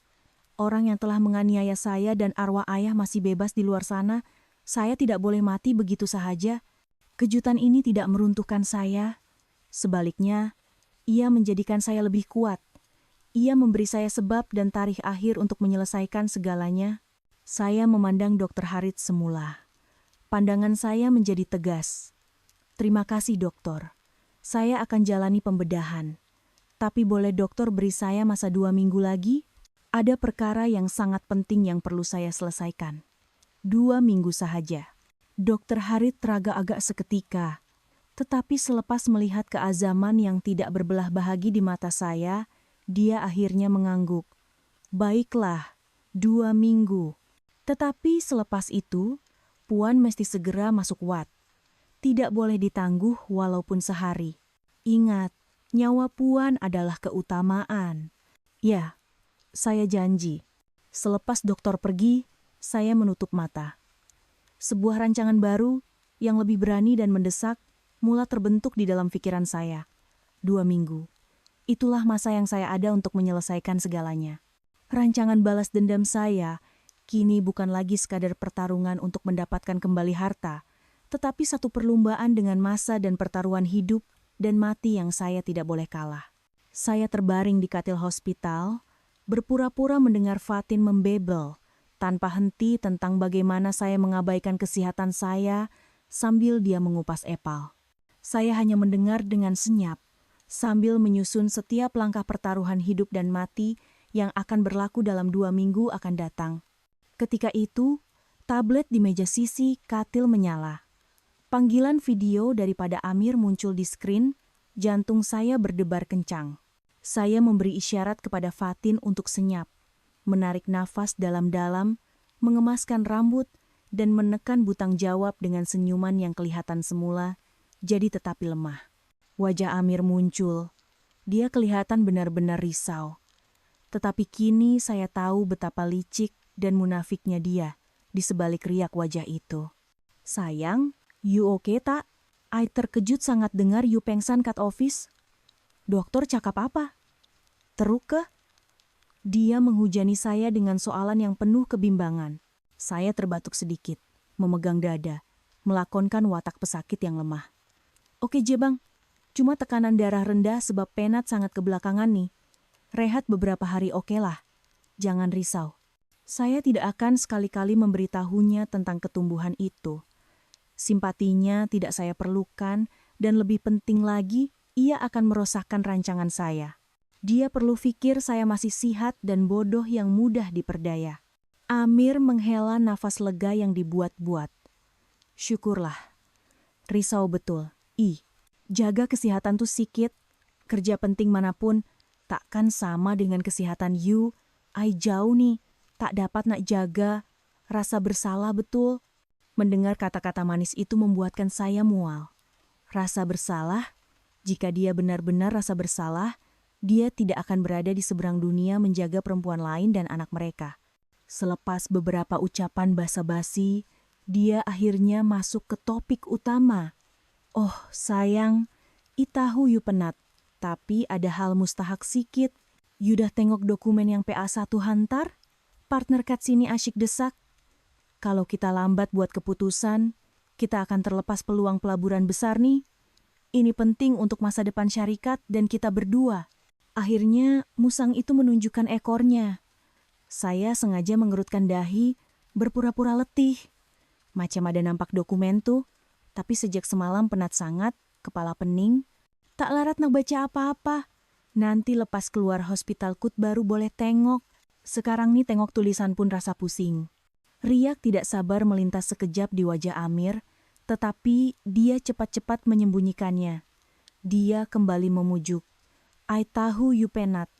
Orang yang telah menganiaya saya dan arwah ayah masih bebas di luar sana. Saya tidak boleh mati begitu sahaja. Kejutan ini tidak meruntuhkan saya. Sebaliknya, ia menjadikan saya lebih kuat. Ia memberi saya sebab dan tarikh akhir untuk menyelesaikan segalanya. Saya memandang Dr. Harit semula. Pandangan saya menjadi tegas. "Terima kasih, dokter. Saya akan jalani pembedahan. Tapi boleh dokter beri saya masa 2 minggu lagi? Ada perkara yang sangat penting yang perlu saya selesaikan." 2 minggu sahaja. Dr. Harit teragak-agak seketika. Tetapi selepas melihat keazaman yang tidak berbelah bahagi di mata saya, dia akhirnya mengangguk. "Baiklah, 2 minggu. Tetapi selepas itu, Puan mesti segera masuk wad. Tidak boleh ditangguh walaupun sehari. Ingat, nyawa Puan adalah keutamaan." "Ya, saya janji." Selepas dokter pergi, saya menutup mata. Sebuah rancangan baru yang lebih berani dan mendesak mula terbentuk di dalam pikiran saya. 2 minggu. Itulah masa yang saya ada untuk menyelesaikan segalanya. Rancangan balas dendam saya kini bukan lagi sekadar pertarungan untuk mendapatkan kembali harta, tetapi satu perlombaan dengan masa dan pertaruhan hidup dan mati yang saya tidak boleh kalah. Saya terbaring di katil hospital, berpura-pura mendengar Fatin membebel, tanpa henti tentang bagaimana saya mengabaikan kesehatan saya sambil dia mengupas epal. Saya hanya mendengar dengan senyap, sambil menyusun setiap langkah pertaruhan hidup dan mati yang akan berlaku dalam 2 minggu akan datang. Ketika itu, tablet di meja sisi katil menyala. Panggilan video daripada Amir muncul di skrin, jantung saya berdebar kencang. Saya memberi isyarat kepada Fatin untuk senyap, menarik nafas dalam-dalam, mengemaskan rambut, dan menekan butang jawab dengan senyuman yang kelihatan semula, jadi tetapi lemah. Wajah Amir muncul. Dia kelihatan benar-benar risau. Tetapi kini saya tahu betapa licik dan munafiknya dia di sebalik riak wajah itu. "Sayang, you okay tak? I terkejut sangat dengar you pengsan kat office." "Dokter cakap apa? Teruk ke?" Dia menghujani saya dengan soalan yang penuh kebimbangan. Saya terbatuk sedikit, memegang dada, melakonkan watak pesakit yang lemah. "Oke je bang. Cuma tekanan darah rendah sebab penat sangat kebelakangan nih. Rehat beberapa hari okelah. Jangan risau. Saya tidak akan sekali-kali memberitahunya tentang ketumbuhan itu. Simpatinya tidak saya perlukan dan lebih penting lagi, ia akan merosakkan rancangan saya. Dia perlu pikir saya masih sihat dan bodoh yang mudah diperdaya. Amir menghela nafas lega yang dibuat-buat. Syukurlah. Risau betul. Jaga kesehatan tuh sikit. Kerja penting manapun, takkan sama dengan kesehatan you. Jauh nih, tak dapat nak jaga. Rasa bersalah betul. Mendengar kata-kata manis itu membuatkan saya mual. Rasa bersalah? Jika dia benar-benar rasa bersalah, dia tidak akan berada di seberang dunia menjaga perempuan lain dan anak mereka. Selepas beberapa ucapan basa-basi, dia akhirnya masuk ke topik utama. Oh sayang, tahu you penat, tapi ada hal mustahak sikit. You dah tengok dokumen yang PA1 hantar? Partner kat sini asyik desak. Kalau kita lambat buat keputusan, kita akan terlepas peluang pelaburan besar nih. Ini penting untuk masa depan syarikat dan kita berdua. Akhirnya musang itu menunjukkan ekornya. Saya sengaja mengerutkan dahi, berpura-pura letih. Macam ada nampak dokumen tuh, tapi sejak semalam penat sangat, kepala pening, tak larat nak baca apa-apa. Nanti lepas keluar hospital kut baru boleh tengok. Sekarang nih tengok tulisan pun rasa pusing. Riak tidak sabar melintas sekejap di wajah Amir, tetapi dia cepat-cepat menyembunyikannya. Dia kembali memujuk. Tahu you penat.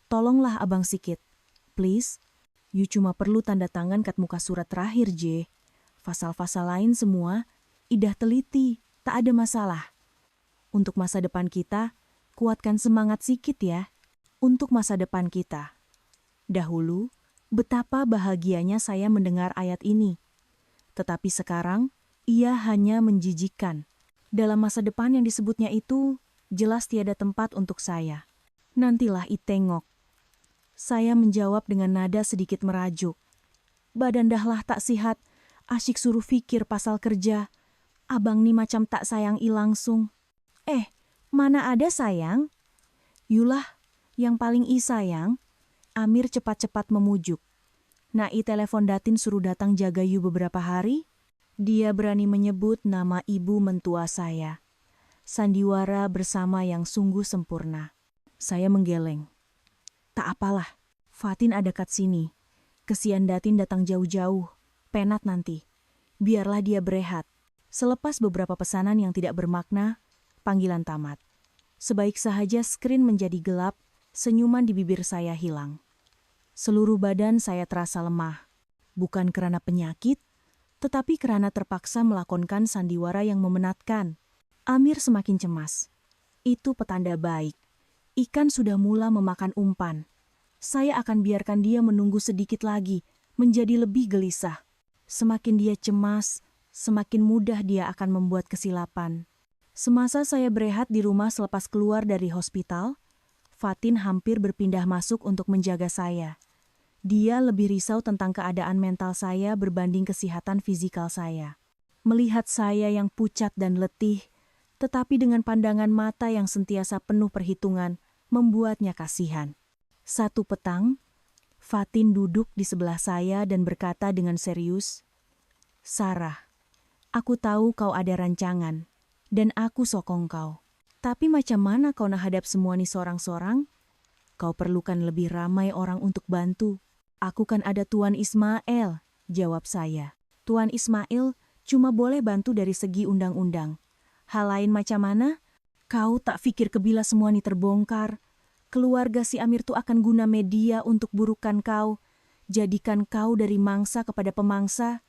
Tolonglah abang sikit. Please. You cuma perlu tanda tangan kat muka surat terakhir, J. Fasal-fasal lain semua, idah teliti, tak ada masalah. Untuk masa depan kita, kuatkan semangat sikit ya. Untuk masa depan kita. Dahulu, betapa bahagianya saya mendengar ayat ini. Tetapi sekarang, ia hanya menjijikkan. Dalam masa depan yang disebutnya itu, jelas tiada tempat untuk saya. Nantilah itengok. Saya menjawab dengan nada sedikit merajuk. Badan dahlah tak sihat, asyik suruh fikir pasal kerja. Abang nih macam tak sayangi langsung. Mana ada sayang? Yulah, yang paling sayang. Amir cepat-cepat memujuk. Telepon Datin suruh datang jaga you beberapa hari. Dia berani menyebut nama ibu mentua saya. Sandiwara bersama yang sungguh sempurna. Saya menggeleng. Tak apalah, Fatin ada kat sini. Kesian Datin datang jauh-jauh. Penat nanti. Biarlah dia berehat. Selepas beberapa pesanan yang tidak bermakna, panggilan tamat. Sebaik sahaja skrin menjadi gelap, senyuman di bibir saya hilang. Seluruh badan saya terasa lemah. Bukan karena penyakit, tetapi karena terpaksa melakonkan sandiwara yang memenatkan. Amir semakin cemas. Itu petanda baik. Ikan sudah mula memakan umpan. Saya akan biarkan dia menunggu sedikit lagi, menjadi lebih gelisah. Semakin dia cemas, semakin mudah dia akan membuat kesilapan. Semasa saya berehat di rumah selepas keluar dari hospital, Fatin hampir berpindah masuk untuk menjaga saya. Dia lebih risau tentang keadaan mental saya berbanding kesehatan fisikal saya. Melihat saya yang pucat dan letih, tetapi dengan pandangan mata yang sentiasa penuh perhitungan, membuatnya kasihan. Satu petang, Fatin duduk di sebelah saya dan berkata dengan serius, "Sarah, aku tahu kau ada rancangan, dan aku sokong kau. Tapi macam mana kau nak hadap semua ni sorang-sorang? Kau perlukan lebih ramai orang untuk bantu. Aku kan ada Tuan Ismail," jawab saya. "Tuan Ismail cuma boleh bantu dari segi undang-undang. Hal lain macam mana? Kau tak fikir kebila semua ni terbongkar. Keluarga si Amir tu akan guna media untuk burukan kau, jadikan kau dari mangsa kepada pemangsa.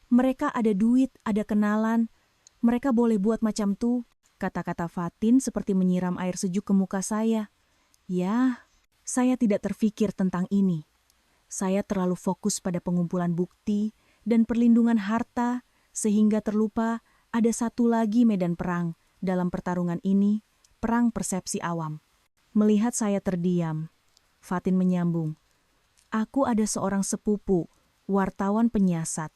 Mereka ada duit, ada kenalan. Mereka boleh buat macam tu." Kata-kata Fatin seperti menyiram air sejuk ke muka saya. Ya, saya tidak terfikir tentang ini. Saya terlalu fokus pada pengumpulan bukti dan perlindungan harta, sehingga terlupa ada satu lagi medan perang dalam pertarungan ini, perang persepsi awam. Melihat saya terdiam, Fatin menyambung, "Aku ada seorang sepupu, wartawan penyiasat.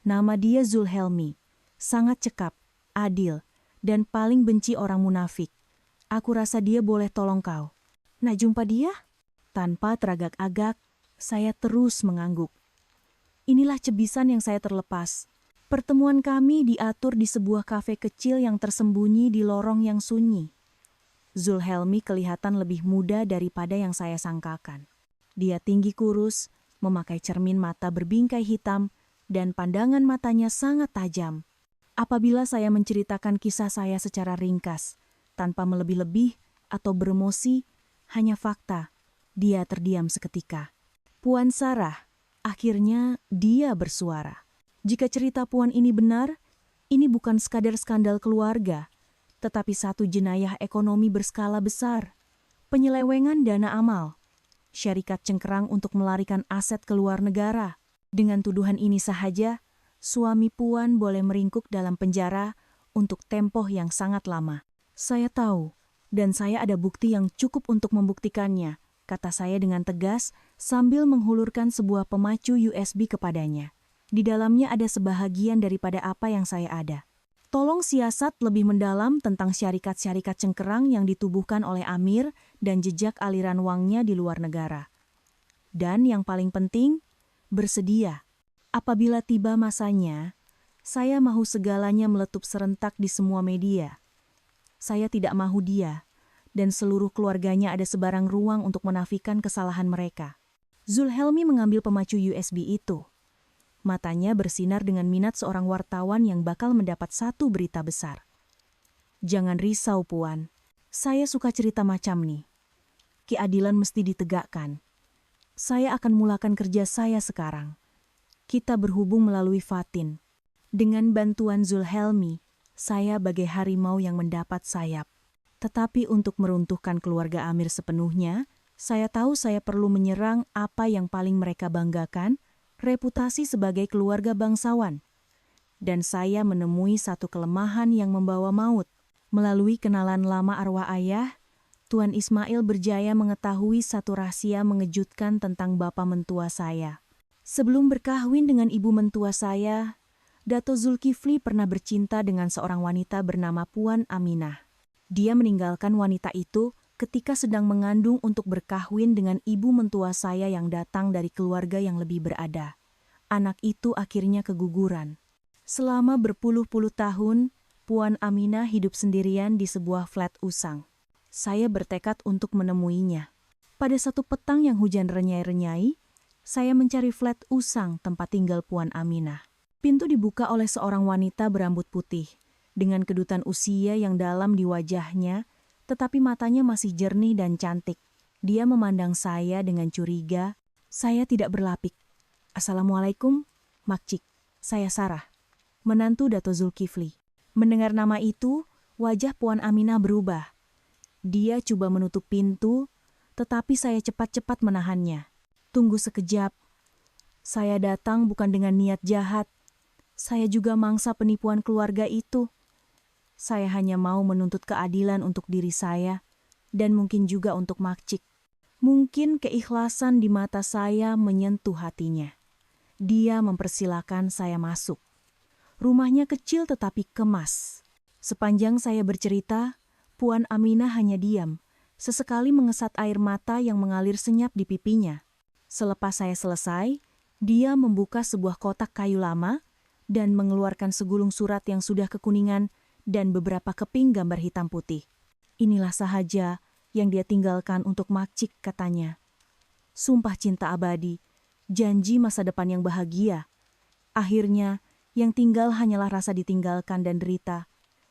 Nama dia Zulhelmi, sangat cekap, adil, dan paling benci orang munafik. Aku rasa dia boleh tolong kau. Nak jumpa dia?" Tanpa teragak-agak, saya terus mengangguk. Inilah cebisan yang saya terlepas. Pertemuan kami diatur di sebuah kafe kecil yang tersembunyi di lorong yang sunyi. Zulhelmi kelihatan lebih muda daripada yang saya sangkakan. Dia tinggi kurus, memakai cermin mata berbingkai hitam, dan pandangan matanya sangat tajam. Apabila saya menceritakan kisah saya secara ringkas, tanpa melebih-lebih atau beremosi, hanya fakta, dia terdiam seketika. Puan Sarah, akhirnya dia bersuara. Jika cerita Puan ini benar, ini bukan sekadar skandal keluarga, tetapi satu jenayah ekonomi berskala besar. Penyelewengan dana amal, syarikat cengkerang untuk melarikan aset ke luar negara. Dengan tuduhan ini sahaja, suami Puan boleh meringkuk dalam penjara untuk tempoh yang sangat lama. Saya tahu, dan saya ada bukti yang cukup untuk membuktikannya, kata saya dengan tegas sambil menghulurkan sebuah pemacu USB kepadanya. Di dalamnya ada sebahagian daripada apa yang saya ada. Tolong siasat lebih mendalam tentang syarikat-syarikat cengkerang yang ditubuhkan oleh Amir dan jejak aliran uangnya di luar negara. Dan yang paling penting, bersedia. Apabila tiba masanya, saya mahu segalanya meletup serentak di semua media. Saya tidak mahu dia dan seluruh keluarganya ada sebarang ruang untuk menafikan kesalahan mereka. Zulhelmi mengambil pemacu USB itu. Matanya bersinar dengan minat seorang wartawan yang bakal mendapat satu berita besar. Jangan risau, Puan. Saya suka cerita macam nih. Keadilan mesti ditegakkan. Saya akan mulakan kerja saya sekarang. Kita berhubung melalui Fatin. Dengan bantuan Zulhelmi, saya bagai harimau yang mendapat sayap. Tetapi untuk meruntuhkan keluarga Amir sepenuhnya, saya tahu saya perlu menyerang apa yang paling mereka banggakan, reputasi sebagai keluarga bangsawan. Dan saya menemui satu kelemahan yang membawa maut. Melalui kenalan lama arwah ayah, Tuan Ismail berjaya mengetahui satu rahasia mengejutkan tentang bapa mentua saya. Sebelum berkahwin dengan ibu mentua saya, Dato Zulkifli pernah bercinta dengan seorang wanita bernama Puan Aminah. Dia meninggalkan wanita itu ketika sedang mengandung untuk berkahwin dengan ibu mentua saya yang datang dari keluarga yang lebih berada. Anak itu akhirnya keguguran. Selama berpuluh-puluh tahun, Puan Aminah hidup sendirian di sebuah flat usang. Saya bertekad untuk menemuinya. Pada satu petang yang hujan renyai-renyai, saya mencari flat usang tempat tinggal Puan Aminah. Pintu dibuka oleh seorang wanita berambut putih, dengan kedutan usia yang dalam di wajahnya, tetapi matanya masih jernih dan cantik. Dia memandang saya dengan curiga. Saya tidak berlapik. Assalamualaikum, Makcik. Saya Sarah, menantu Dato Zulkifli. Mendengar nama itu, wajah Puan Aminah berubah. Dia coba menutup pintu, tetapi saya cepat-cepat menahannya. Tunggu sekejap. Saya datang bukan dengan niat jahat. Saya juga mangsa penipuan keluarga itu. Saya hanya mau menuntut keadilan untuk diri saya dan mungkin juga untuk Makcik. Mungkin keikhlasan di mata saya menyentuh hatinya. Dia mempersilakan saya masuk. Rumahnya kecil tetapi kemas. Sepanjang saya bercerita, Puan Aminah hanya diam, sesekali mengesat air mata yang mengalir senyap di pipinya. Selepas saya selesai, dia membuka sebuah kotak kayu lama dan mengeluarkan segulung surat yang sudah kekuningan dan beberapa keping gambar hitam putih. Inilah sahaja yang dia tinggalkan untuk Makcik, katanya. Sumpah cinta abadi, janji masa depan yang bahagia. Akhirnya, yang tinggal hanyalah rasa ditinggalkan dan derita.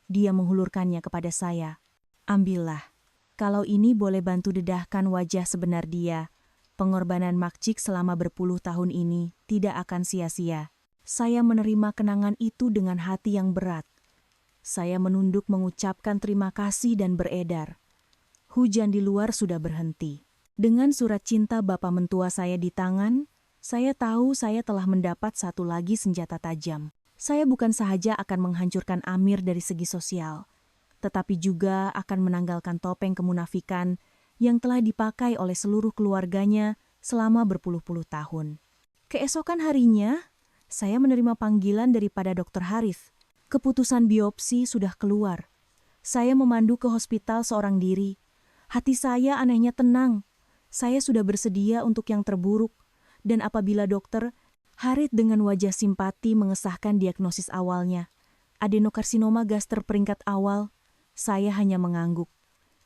Dia menghulurkannya kepada saya. Ambillah. Kalau ini boleh bantu dedahkan wajah sebenar dia, pengorbanan Makcik selama berpuluh tahun ini tidak akan sia-sia. Saya menerima kenangan itu dengan hati yang berat. Saya menunduk mengucapkan terima kasih dan beredar. Hujan di luar sudah berhenti. Dengan surat cinta bapa mentua saya di tangan, saya tahu saya telah mendapat satu lagi senjata tajam. Saya bukan sahaja akan menghancurkan Amir dari segi sosial, tetapi juga akan menanggalkan topeng kemunafikan yang telah dipakai oleh seluruh keluarganya selama berpuluh-puluh tahun. Keesokan harinya, saya menerima panggilan daripada Dr. Harith. Keputusan biopsi sudah keluar. Saya memandu ke hospital seorang diri. Hati saya anehnya tenang. Saya sudah bersedia untuk yang terburuk, dan apabila dokter Harit dengan wajah simpati mengesahkan diagnosis awalnya, adenokarsinoma gaster peringkat awal, saya hanya mengangguk.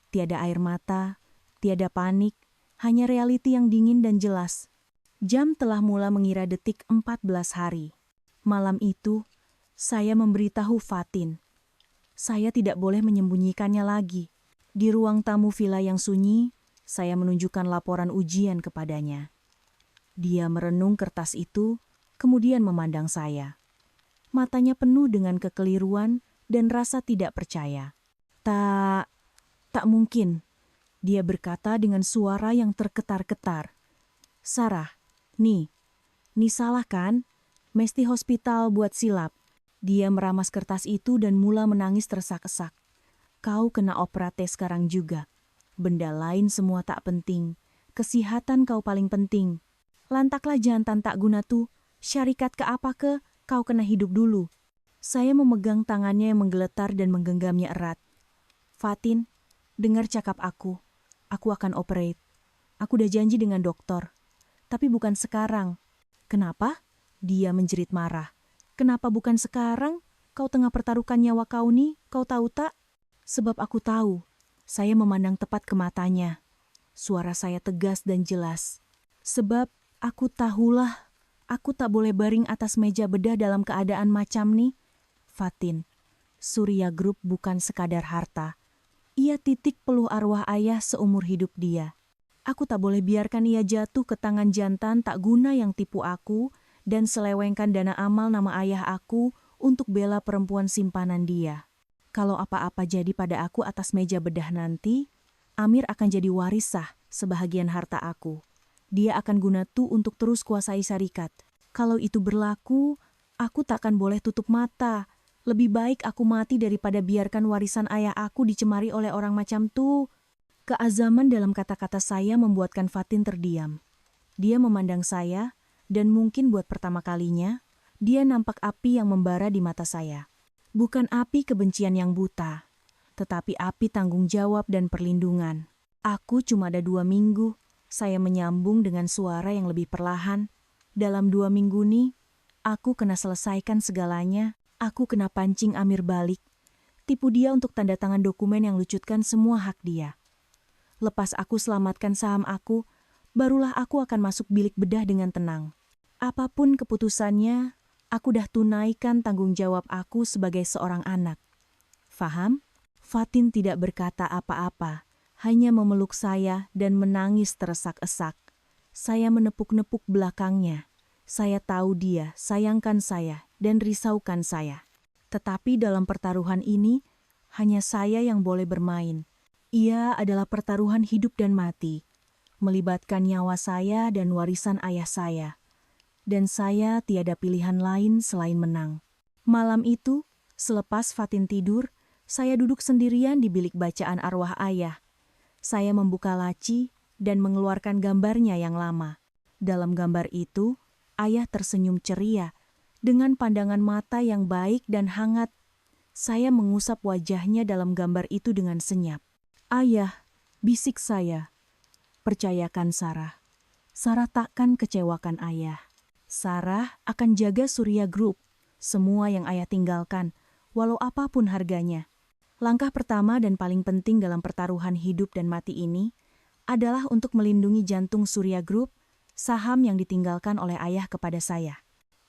Tiada air mata, tiada panik, hanya realiti yang dingin dan jelas. Jam telah mula mengira detik 14 hari. Malam itu, saya memberitahu Fatin. Saya tidak boleh menyembunyikannya lagi. Di ruang tamu villa yang sunyi, saya menunjukkan laporan ujian kepadanya. Dia merenung kertas itu, kemudian memandang saya. Matanya penuh dengan kekeliruan dan rasa tidak percaya. Tak mungkin, dia berkata dengan suara yang terketar-ketar. Sarah, nih salah kan? Mesti hospital buat silap. Dia meramas kertas itu dan mula menangis tersak-esak. Kau kena operate sekarang juga. Benda lain semua tak penting. Kesehatan kau paling penting. Lantaklah jantan tak guna tuh. Syarikat ke apa ke? Kau kena hidup dulu. Saya memegang tangannya yang menggeletar dan menggenggamnya erat. Fatin, dengar cakap aku. Aku akan operate. Aku udah janji dengan dokter. Tapi bukan sekarang. Kenapa? Dia menjerit marah. Kenapa bukan sekarang? Kau tengah pertaruhkan nyawa kau nih, kau tahu tak? Sebab aku tahu. Saya memandang tepat ke matanya. Suara saya tegas dan jelas. Sebab aku tahulah, aku tak boleh baring atas meja bedah dalam keadaan macam nih. Fatin, Surya Group bukan sekadar harta. Ia titik peluh arwah ayah seumur hidup dia. Aku tak boleh biarkan ia jatuh ke tangan jantan tak guna yang tipu aku dan selewengkan dana amal nama ayah aku untuk bela perempuan simpanan dia. Kalau apa-apa jadi pada aku atas meja bedah nanti, Amir akan jadi waris sah sebahagian harta aku. Dia akan guna tuh untuk terus kuasai syarikat. Kalau itu berlaku, aku takkan boleh tutup mata. Lebih baik aku mati daripada biarkan warisan ayah aku dicemari oleh orang macam tuh. Keazaman dalam kata-kata saya membuatkan Fatin terdiam. Dia memandang saya, dan mungkin buat pertama kalinya, dia nampak api yang membara di mata saya. Bukan api kebencian yang buta, tetapi api tanggung jawab dan perlindungan. Aku cuma ada 2 minggu, saya menyambung dengan suara yang lebih perlahan. Dalam 2 minggu nih, aku kena selesaikan segalanya. Aku kena pancing Amir balik. Tipu dia untuk tanda tangan dokumen yang lucutkan semua hak dia. Lepas aku selamatkan saham aku, barulah aku akan masuk bilik bedah dengan tenang. Apapun keputusannya, aku dah tunaikan tanggung jawab aku sebagai seorang anak. Faham? Fatin tidak berkata apa-apa, hanya memeluk saya dan menangis teresak-esak. Saya menepuk-nepuk belakangnya. Saya tahu dia sayangkan saya dan risaukan saya. Tetapi dalam pertaruhan ini, hanya saya yang boleh bermain. Ia adalah pertaruhan hidup dan mati, melibatkan nyawa saya dan warisan ayah saya. Dan saya tiada pilihan lain selain menang. Malam itu, selepas Fatin tidur, saya duduk sendirian di bilik bacaan arwah ayah. Saya membuka laci dan mengeluarkan gambarnya yang lama. Dalam gambar itu, ayah tersenyum ceria, dengan pandangan mata yang baik dan hangat. Saya mengusap wajahnya dalam gambar itu dengan senyap. Ayah, bisik saya. Percayakan Sarah. Sarah takkan kecewakan ayah. Sarah akan jaga Surya Group, semua yang ayah tinggalkan, walau apapun harganya. Langkah pertama dan paling penting dalam pertaruhan hidup dan mati ini adalah untuk melindungi jantung Surya Group, saham yang ditinggalkan oleh ayah kepada saya.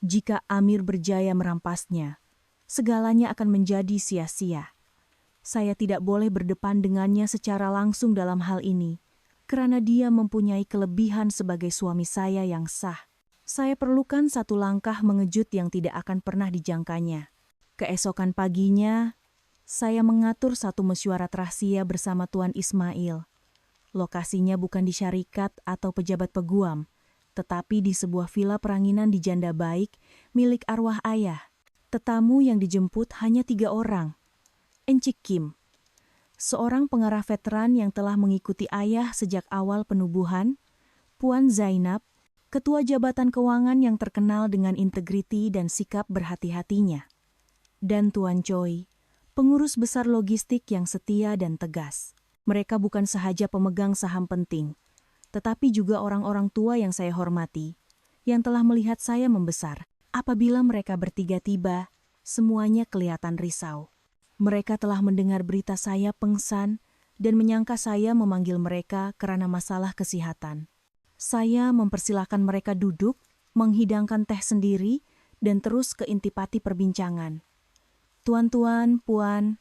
Jika Amir berjaya merampasnya, segalanya akan menjadi sia-sia. Saya tidak boleh berdepan dengannya secara langsung dalam hal ini, karena dia mempunyai kelebihan sebagai suami saya yang sah. Saya perlukan satu langkah mengejut yang tidak akan pernah dijangkanya. Keesokan paginya, saya mengatur satu mesyuarat rahasia bersama Tuan Ismail. Lokasinya bukan di syarikat atau pejabat peguam, tetapi di sebuah villa peranginan di Janda Baik milik arwah ayah. Tetamu yang dijemput hanya 3 orang. Encik Kim, seorang pengarah veteran yang telah mengikuti ayah sejak awal penubuhan, Puan Zainab, ketua jabatan keuangan yang terkenal dengan integriti dan sikap berhati-hatinya, dan Tuan Choi, pengurus besar logistik yang setia dan tegas. Mereka bukan sahaja pemegang saham penting, tetapi juga orang-orang tua yang saya hormati, yang telah melihat saya membesar. Apabila mereka bertiga tiba, semuanya kelihatan risau. Mereka telah mendengar berita saya pengsan dan menyangka saya memanggil mereka karena masalah kesehatan. Saya mempersilahkan mereka duduk, menghidangkan teh sendiri, dan terus ke intipati perbincangan. Tuan-tuan, puan,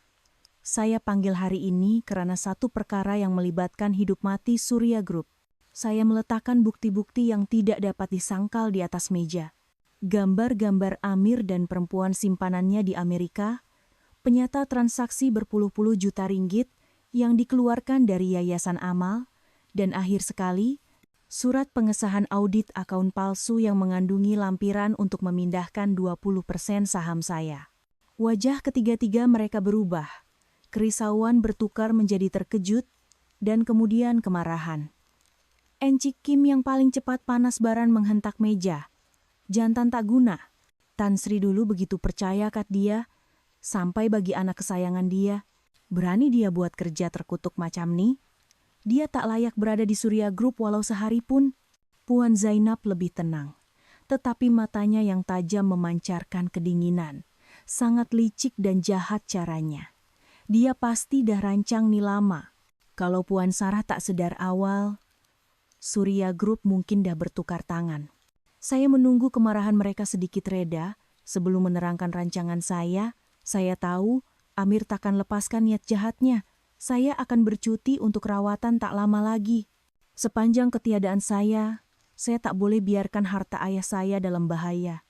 saya panggil hari ini karena satu perkara yang melibatkan hidup mati Surya Group. Saya meletakkan bukti-bukti yang tidak dapat disangkal di atas meja. Gambar-gambar Amir dan perempuan simpanannya di Amerika, penyata transaksi berpuluh-puluh juta ringgit yang dikeluarkan dari Yayasan Amal, dan akhir sekali, surat pengesahan audit akun palsu yang mengandungi lampiran untuk memindahkan 20% saham saya. Wajah ketiga-tiga mereka berubah. Kerisauan bertukar menjadi terkejut, dan kemudian kemarahan. Encik Kim yang paling cepat panas baran menghentak meja. Jantan tak guna. Tan Sri dulu begitu percaya kat dia, sampai bagi anak kesayangan dia. Berani dia buat kerja terkutuk macam ni? Dia tak layak berada di Surya Group walau sehari pun. Puan Zainab lebih tenang, tetapi matanya yang tajam memancarkan kedinginan. Sangat licik dan jahat caranya. Dia pasti dah rancang ni lama. Kalau Puan Sarah tak sedar awal, Surya Group mungkin dah bertukar tangan. Saya menunggu kemarahan mereka sedikit reda. Sebelum menerangkan rancangan saya tahu Amir takkan lepaskan niat jahatnya. Saya akan bercuti untuk rawatan tak lama lagi. Sepanjang ketiadaan saya tak boleh biarkan harta ayah saya dalam bahaya.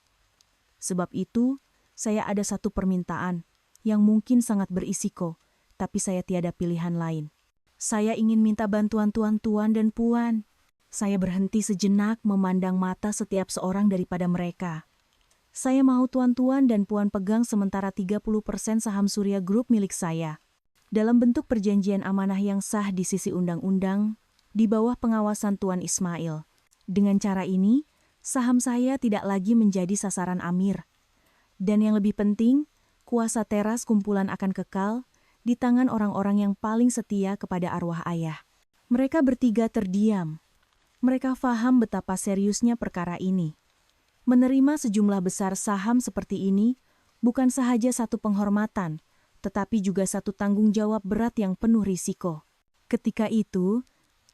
Sebab itu, saya ada satu permintaan yang mungkin sangat berisiko, tapi saya tiada pilihan lain. Saya ingin minta bantuan tuan-tuan dan puan. Saya berhenti sejenak memandang mata setiap seorang daripada mereka. Saya mau tuan-tuan dan puan pegang sementara 30% saham Surya Group milik saya. Dalam bentuk perjanjian amanah yang sah di sisi undang-undang, di bawah pengawasan Tuan Ismail. Dengan cara ini, saham saya tidak lagi menjadi sasaran Amir. Dan yang lebih penting, kuasa teras kumpulan akan kekal di tangan orang-orang yang paling setia kepada arwah ayah. Mereka bertiga terdiam. Mereka faham betapa seriusnya perkara ini. Menerima sejumlah besar saham seperti ini bukan sahaja satu penghormatan, tetapi juga satu tanggung jawab berat yang penuh risiko. Ketika itu,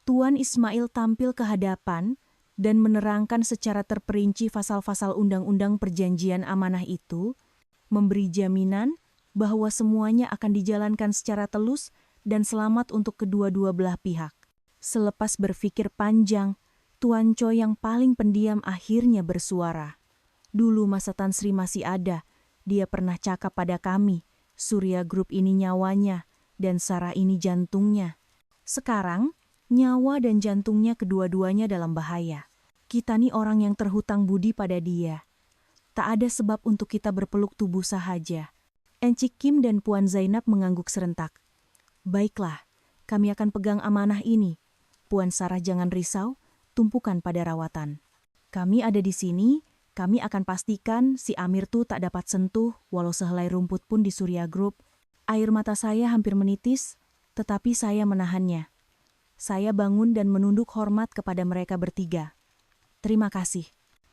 Tuan Ismail tampil ke hadapan dan menerangkan secara terperinci pasal-pasal undang-undang perjanjian amanah itu, memberi jaminan bahwa semuanya akan dijalankan secara telus dan selamat untuk kedua-dua belah pihak. Selepas berpikir panjang, Tuan Choi yang paling pendiam akhirnya bersuara. Dulu masa Tan Sri masih ada, dia pernah cakap pada kami, Surya Group ini nyawanya dan Sarah ini jantungnya. Sekarang, nyawa dan jantungnya kedua-duanya dalam bahaya. Kita nih orang yang terhutang budi pada dia. Tak ada sebab untuk kita berpeluk tubuh sahaja. Encik Kim dan Puan Zainab mengangguk serentak. Baiklah, kami akan pegang amanah ini. Puan Sarah jangan risau, tumpukan pada rawatan. Kami ada di sini. Kami akan pastikan si Amir tuh tak dapat sentuh walau sehelai rumput pun di Surya Group. Air mata saya hampir menitis, tetapi saya menahannya. Saya bangun dan menunduk hormat kepada mereka bertiga. Terima kasih.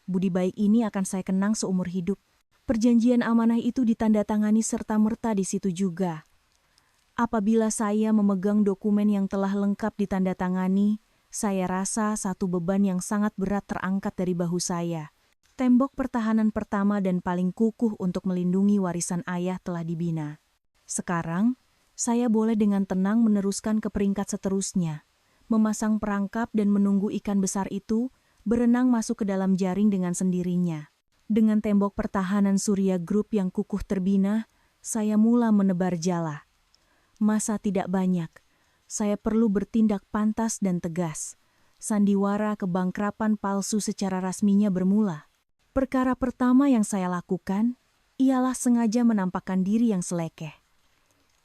Budi baik ini akan saya kenang seumur hidup. Perjanjian amanah itu ditandatangani serta-merta di situ juga. Apabila saya memegang dokumen yang telah lengkap ditandatangani, saya rasa satu beban yang sangat berat terangkat dari bahu saya. Tembok pertahanan pertama dan paling kukuh untuk melindungi warisan ayah telah dibina. Sekarang, saya boleh dengan tenang meneruskan ke peringkat seterusnya, memasang perangkap dan menunggu ikan besar itu berenang masuk ke dalam jaring dengan sendirinya. Dengan tembok pertahanan Surya Group yang kukuh terbina, saya mula menebar jala. Masa tidak banyak, saya perlu bertindak pantas dan tegas. Sandiwara kebangkrapan palsu secara rasminya bermula. Perkara pertama yang saya lakukan ialah sengaja menampakkan diri yang selekeh.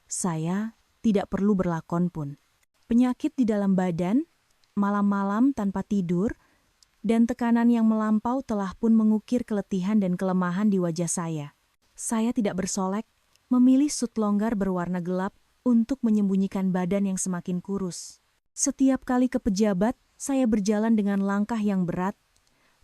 Saya tidak perlu berlakon pun. Penyakit di dalam badan, malam-malam tanpa tidur, dan tekanan yang melampau telah pun mengukir keletihan dan kelemahan di wajah saya. Saya tidak bersolek, memilih sut longgar berwarna gelap untuk menyembunyikan badan yang semakin kurus. Setiap kali ke pejabat, saya berjalan dengan langkah yang berat,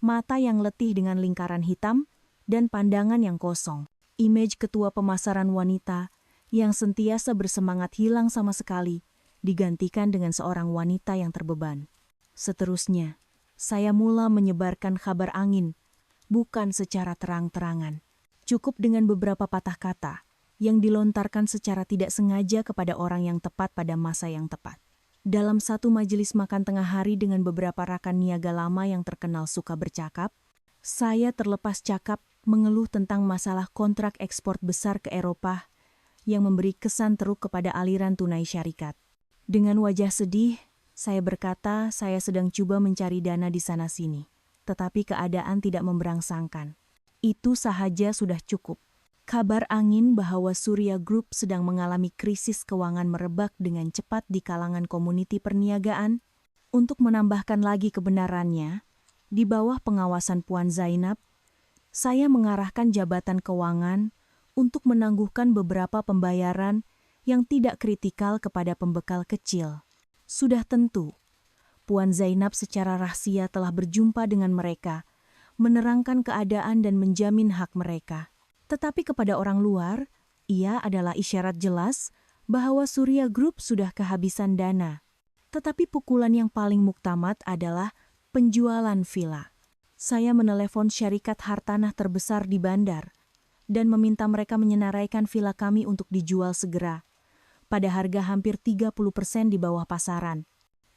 mata yang letih dengan lingkaran hitam, dan pandangan yang kosong. Image ketua pemasaran wanita yang sentiasa bersemangat hilang sama sekali, digantikan dengan seorang wanita yang terbeban. Seterusnya, saya mula menyebarkan kabar angin, bukan secara terang-terangan. Cukup dengan beberapa patah kata yang dilontarkan secara tidak sengaja kepada orang yang tepat pada masa yang tepat. Dalam satu majelis makan tengah hari dengan beberapa rakan niaga lama yang terkenal suka bercakap, saya terlepas cakap mengeluh tentang masalah kontrak ekspor besar ke Eropa yang memberi kesan teruk kepada aliran tunai syarikat. Dengan wajah sedih, saya berkata saya sedang coba mencari dana di sana-sini, tetapi keadaan tidak memberangsangkan. Itu sahaja sudah cukup. Kabar angin bahwa Surya Group sedang mengalami krisis keuangan merebak dengan cepat di kalangan komuniti perniagaan. Untuk menambahkan lagi kebenarannya, di bawah pengawasan Puan Zainab, saya mengarahkan jabatan keuangan untuk menangguhkan beberapa pembayaran yang tidak kritikal kepada pembekal kecil. Sudah tentu, Puan Zainab secara rahasia telah berjumpa dengan mereka, menerangkan keadaan dan menjamin hak mereka. Tetapi kepada orang luar, ia adalah isyarat jelas bahwa Surya Group sudah kehabisan dana. Tetapi pukulan yang paling muktamad adalah penjualan villa. Saya menelepon syarikat hartanah terbesar di bandar dan meminta mereka menyenaraikan villa kami untuk dijual segera, pada harga hampir 30% di bawah pasaran.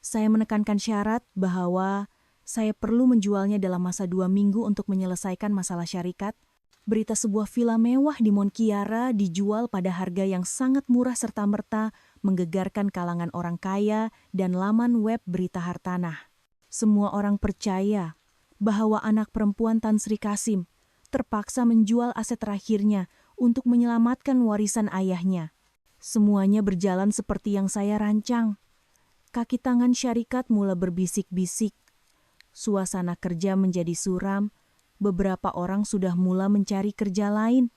Saya menekankan syarat bahwa saya perlu menjualnya dalam masa 2 minggu untuk menyelesaikan masalah syarikat. Berita sebuah villa mewah di Monkiara dijual pada harga yang sangat murah serta-merta menggegarkan kalangan orang kaya dan laman web berita hartanah. Semua orang percaya bahwa anak perempuan Tan Sri Kasim terpaksa menjual aset terakhirnya untuk menyelamatkan warisan ayahnya. Semuanya berjalan seperti yang saya rancang. Kaki tangan syarikat mula berbisik-bisik. Suasana kerja menjadi suram. Beberapa orang sudah mula mencari kerja lain.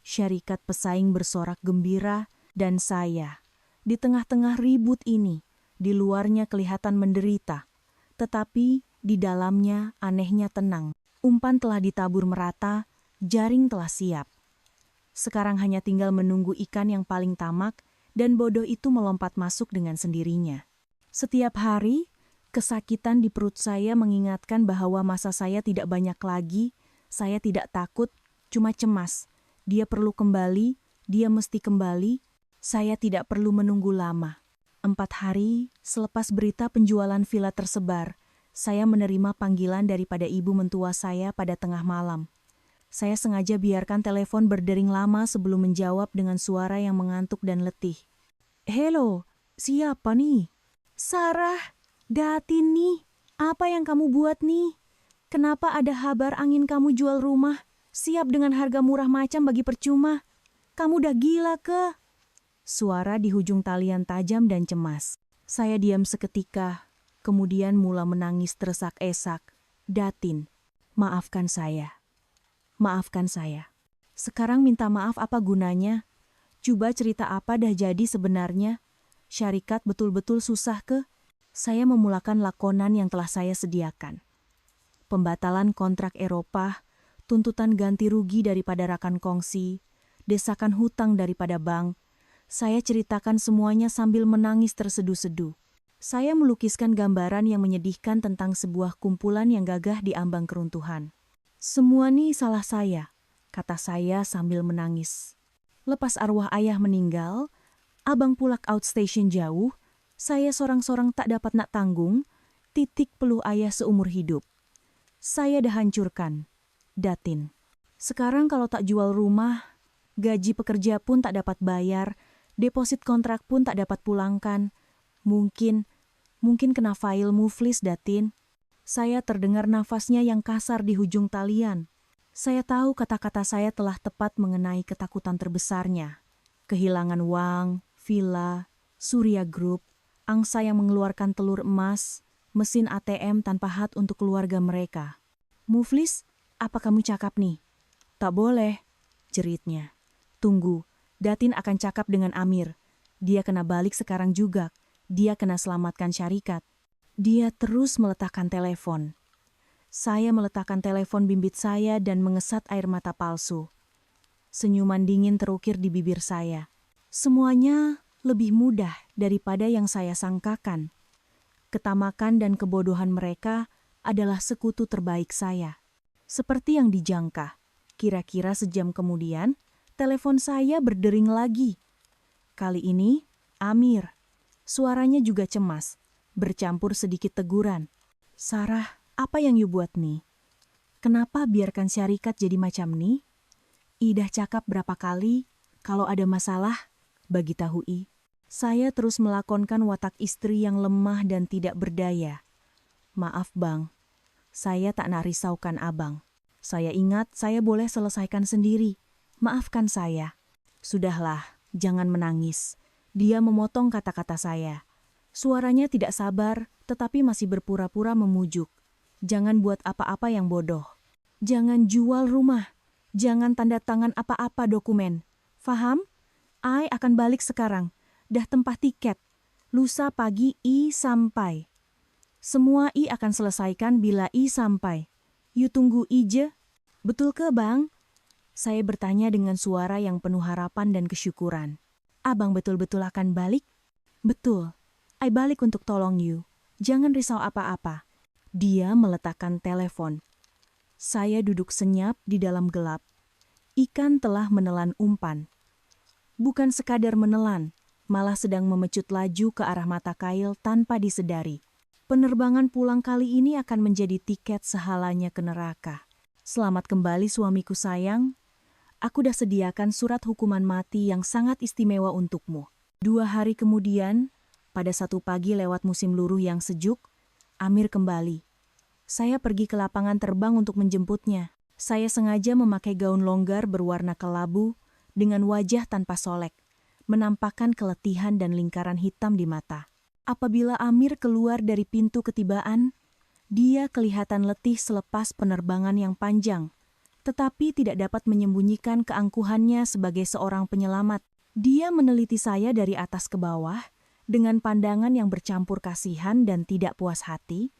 Syarikat pesaing bersorak gembira, dan saya, di tengah-tengah ribut ini, di luarnya kelihatan menderita. Tetapi di dalamnya anehnya tenang. Umpan telah ditabur merata, jaring telah siap. Sekarang hanya tinggal menunggu ikan yang paling tamak dan bodoh itu melompat masuk dengan sendirinya. Setiap hari, kesakitan di perut saya mengingatkan bahwa masa saya tidak banyak lagi. Saya tidak takut, cuma cemas. Dia perlu kembali, dia mesti kembali. Saya tidak perlu menunggu lama. 4 hari selepas berita penjualan villa tersebar, saya menerima panggilan daripada ibu mentua saya pada tengah malam. Saya sengaja biarkan telepon berdering lama sebelum menjawab dengan suara yang mengantuk dan letih. "Halo, siapa nih?" "Sarah, Datin nih. Apa yang kamu buat nih? Kenapa ada kabar angin kamu jual rumah? Siap dengan harga murah macam bagi percuma. Kamu udah gila ke?" Suara di hujung talian tajam dan cemas. Saya diam seketika, kemudian mula menangis teresak-esak. "Datin, maafkan saya. Maafkan saya. Sekarang minta maaf apa gunanya? Coba cerita apa dah jadi sebenarnya? Syarikat betul-betul susah ke?" Saya memulakan lakonan yang telah saya sediakan. Pembatalan kontrak Eropa, tuntutan ganti rugi daripada rakan kongsi, desakan hutang daripada bank. Saya ceritakan semuanya sambil menangis terseduh-seduh. Saya melukiskan gambaran yang menyedihkan tentang sebuah kumpulan yang gagah di ambang keruntuhan. "Semua nih salah saya," kata saya sambil menangis. Lepas arwah ayah meninggal, abang pulak outstation jauh, saya sorang-sorang tak dapat nak tanggung, titik peluh ayah seumur hidup. Saya dah hancurkan, Datin. Sekarang kalau tak jual rumah, gaji pekerja pun tak dapat bayar, deposit kontrak pun tak dapat pulangkan. Mungkin kena file muflis, Datin. Saya terdengar nafasnya yang kasar di hujung talian. Saya tahu kata-kata saya telah tepat mengenai ketakutan terbesarnya. Kehilangan uang, villa, Surya Group, angsa yang mengeluarkan telur emas, mesin ATM tanpa had untuk keluarga mereka. "Muflis, apa kamu cakap nih?" "Tak boleh," jeritnya. "Tunggu, Datin akan cakap dengan Amir. Dia kena balik sekarang juga. Dia kena selamatkan syarikat. Dia terus meletakkan telepon. Saya meletakkan telepon bimbit saya dan mengesat air mata palsu. Senyuman dingin terukir di bibir saya. Semuanya lebih mudah daripada yang saya sangkakan. Ketamakan dan kebodohan mereka adalah sekutu terbaik saya. Seperti yang dijangka, kira-kira sejam kemudian, telepon saya berdering lagi. Kali ini, Amir. Suaranya juga cemas, bercampur sedikit teguran. "Sarah, apa yang you buat nih? Kenapa biarkan syarikat jadi macam nih? Idah cakap berapa kali, kalau ada masalah, bagi tahu I." Saya terus melakonkan watak istri yang lemah dan tidak berdaya. "Maaf bang, saya tak nak risaukan abang. Saya ingat saya boleh selesaikan sendiri. Maafkan saya." "Sudahlah, jangan menangis." Dia memotong kata-kata saya. Suaranya tidak sabar, tetapi masih berpura-pura memujuk. "Jangan buat apa-apa yang bodoh. Jangan jual rumah. Jangan tanda tangan apa-apa dokumen. Faham? I akan balik sekarang. Dah tempah tiket. Lusa pagi I sampai. Semua I akan selesaikan bila I sampai. You tunggu I je." "Betul ke bang?" Saya bertanya dengan suara yang penuh harapan dan kesyukuran. "Abang betul-betul akan balik?" "Betul. I balik untuk tolong you. Jangan risau apa-apa." Dia meletakkan telepon. Saya duduk senyap di dalam gelap. Ikan telah menelan umpan. Bukan sekadar menelan, malah sedang memecut laju ke arah mata kail tanpa disedari. Penerbangan pulang kali ini akan menjadi tiket sehalanya ke neraka. "Selamat kembali suamiku sayang. Aku dah sediakan surat hukuman mati yang sangat istimewa untukmu." 2 hari kemudian, pada satu pagi lewat musim luruh yang sejuk, Amir kembali. Saya pergi ke lapangan terbang untuk menjemputnya. Saya sengaja memakai gaun longgar berwarna kelabu dengan wajah tanpa solek, menampakkan keletihan dan lingkaran hitam di mata. Apabila Amir keluar dari pintu ketibaan, dia kelihatan letih selepas penerbangan yang panjang, tetapi tidak dapat menyembunyikan keangkuhannya sebagai seorang penyelamat. Dia meneliti saya dari atas ke bawah dengan pandangan yang bercampur kasihan dan tidak puas hati.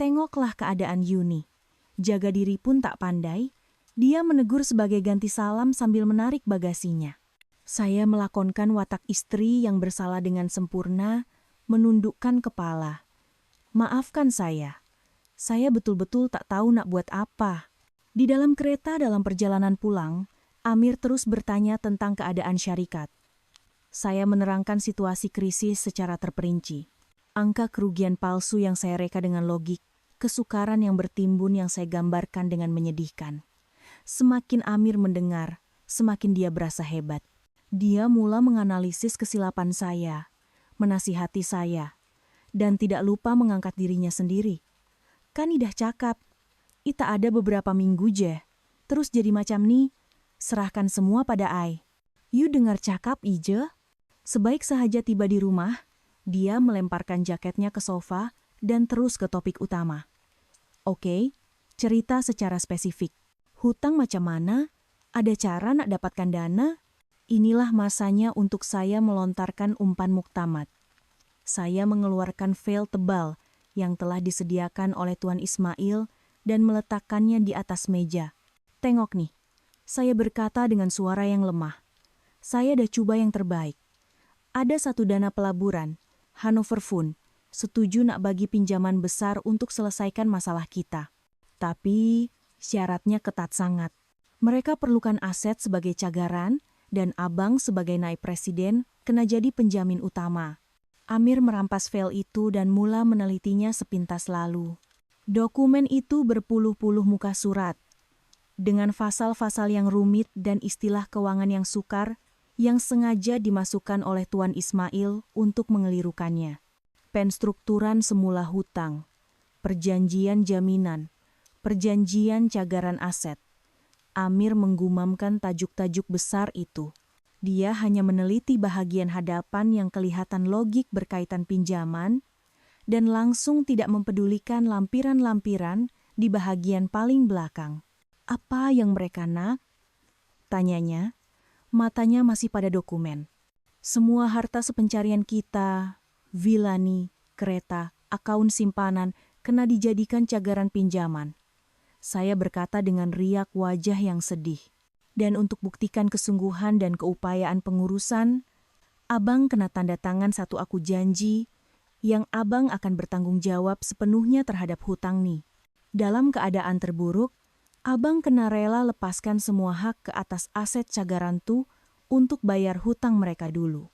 "Tengoklah keadaan Yuni. Jaga diri pun tak pandai." Dia menegur sebagai ganti salam sambil menarik bagasinya. Saya melakonkan watak istri yang bersalah dengan sempurna, menundukkan kepala. "Maafkan saya. Saya betul-betul tak tahu nak buat apa." Di dalam kereta dalam perjalanan pulang, Amir terus bertanya tentang keadaan syarikat. Saya menerangkan situasi krisis secara terperinci. Angka kerugian palsu yang saya reka dengan logik, kesukaran yang bertimbun yang saya gambarkan dengan menyedihkan. Semakin Amir mendengar, semakin dia berasa hebat. Dia mula menganalisis kesilapan saya, menasihati saya, dan tidak lupa mengangkat dirinya sendiri. "Kan idah cakap, ita ada beberapa minggu je, terus jadi macam ni, serahkan semua pada I. You dengar cakap ije?" Sebaik sahaja tiba di rumah, dia melemparkan jaketnya ke sofa dan terus ke topik utama. "Oke, cerita secara spesifik. Hutang macam mana? Ada cara nak dapatkan dana?" Inilah masanya untuk saya melontarkan umpan muktamad. Saya mengeluarkan veil tebal yang telah disediakan oleh Tuan Ismail dan meletakkannya di atas meja. "Tengok nih," saya berkata dengan suara yang lemah. "Saya dah cuba yang terbaik. Ada satu dana pelaburan, Hannover Fund, setuju nak bagi pinjaman besar untuk selesaikan masalah kita. Tapi syaratnya ketat sangat. Mereka perlukan aset sebagai cagaran dan abang sebagai naib presiden kena jadi penjamin utama." Amir merampas file itu dan mula menelitinya sepintas lalu. Dokumen itu berpuluh-puluh muka surat, dengan pasal-pasal yang rumit dan istilah keuangan yang sukar yang sengaja dimasukkan oleh Tuan Ismail untuk mengelirukannya. Penstrukturan semula hutang, perjanjian jaminan, perjanjian cagaran aset. Amir menggumamkan tajuk-tajuk besar itu. Dia hanya meneliti bahagian hadapan yang kelihatan logik berkaitan pinjaman dan langsung tidak mempedulikan lampiran-lampiran di bahagian paling belakang. "Apa yang mereka nak?" tanyanya. Matanya masih pada dokumen. "Semua harta sepencarian kita, Vilani, kereta, akaun simpanan kena dijadikan cagaran pinjaman. Saya berkata dengan riak wajah yang sedih. Dan untuk buktikan kesungguhan dan keupayaan pengurusan, Abang kena tanda tangan satu aku janji yang Abang akan bertanggung jawab sepenuhnya terhadap hutang nih. Dalam keadaan terburuk, Abang kena rela lepaskan semua hak ke atas aset cagaran tuh untuk bayar hutang mereka dulu.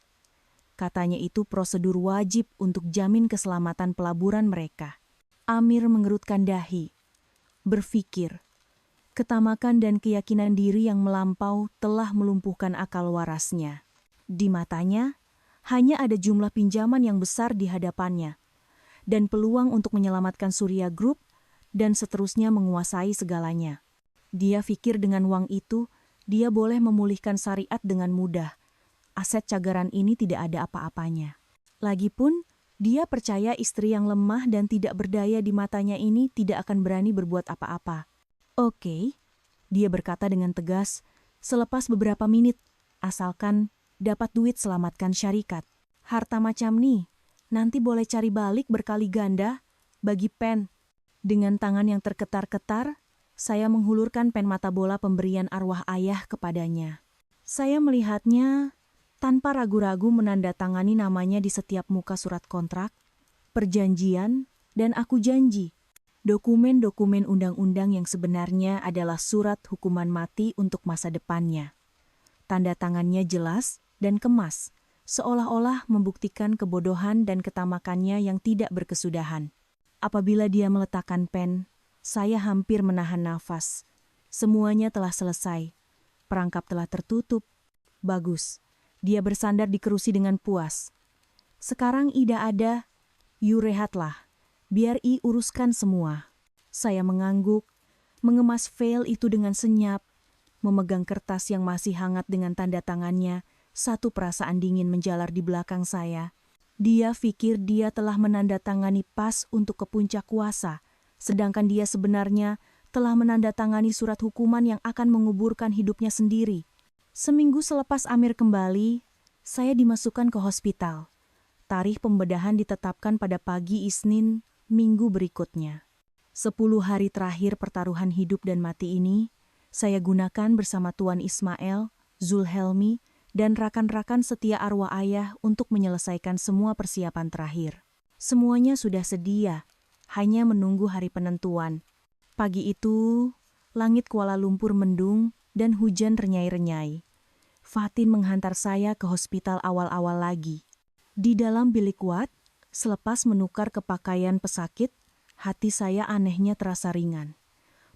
Katanya itu prosedur wajib untuk jamin keselamatan pelaburan mereka. Amir mengerutkan dahi, berpikir, ketamakan dan keyakinan diri yang melampau telah melumpuhkan akal warasnya. Di matanya, hanya ada jumlah pinjaman yang besar di hadapannya, dan peluang untuk menyelamatkan Surya Group, dan seterusnya menguasai segalanya. Dia pikir dengan uang itu, dia boleh memulihkan syariat dengan mudah. Aset cagaran ini tidak ada apa-apanya. Lagipun, dia percaya istri yang lemah dan tidak berdaya di matanya ini tidak akan berani berbuat apa-apa. Oke, dia berkata dengan tegas, selepas beberapa menit, asalkan dapat duit selamatkan syarikat. Harta macam nih, nanti boleh cari balik berkali ganda, bagi pen. Dengan tangan yang terketar-ketar, saya menghulurkan pen mata bola pemberian arwah ayah kepadanya. Saya melihatnya tanpa ragu-ragu menandatangani namanya di setiap muka surat kontrak, perjanjian, dan aku janji. Dokumen-dokumen undang-undang yang sebenarnya adalah surat hukuman mati untuk masa depannya. Tanda tangannya jelas dan kemas, seolah-olah membuktikan kebodohan dan ketamakannya yang tidak berkesudahan. Apabila dia meletakkan pen, saya hampir menahan nafas. Semuanya telah selesai. Perangkap telah tertutup. Bagus. Dia bersandar di kerusi dengan puas. Sekarang Ida ada, you rehatlah. Biar I uruskan semua. Saya mengangguk, mengemas file itu dengan senyap, memegang kertas yang masih hangat dengan tanda tangannya, satu perasaan dingin menjalar di belakang saya. Dia pikir dia telah menandatangani pas untuk ke puncak kuasa, sedangkan dia sebenarnya telah menandatangani surat hukuman yang akan menguburkan hidupnya sendiri. Seminggu selepas Amir kembali, saya dimasukkan ke hospital. Tarikh pembedahan ditetapkan pada pagi Isnin, minggu berikutnya. 10 hari terakhir pertaruhan hidup dan mati ini, saya gunakan bersama Tuan Ismail, Zulhelmi, dan rakan-rakan setia arwah ayah untuk menyelesaikan semua persiapan terakhir. Semuanya sudah sedia, hanya menunggu hari penentuan. Pagi itu, langit Kuala Lumpur mendung dan hujan renyai-renyai. Fatin menghantar saya ke hospital awal-awal lagi. Di dalam bilik ward, selepas menukar kepakaian pesakit, hati saya anehnya terasa ringan.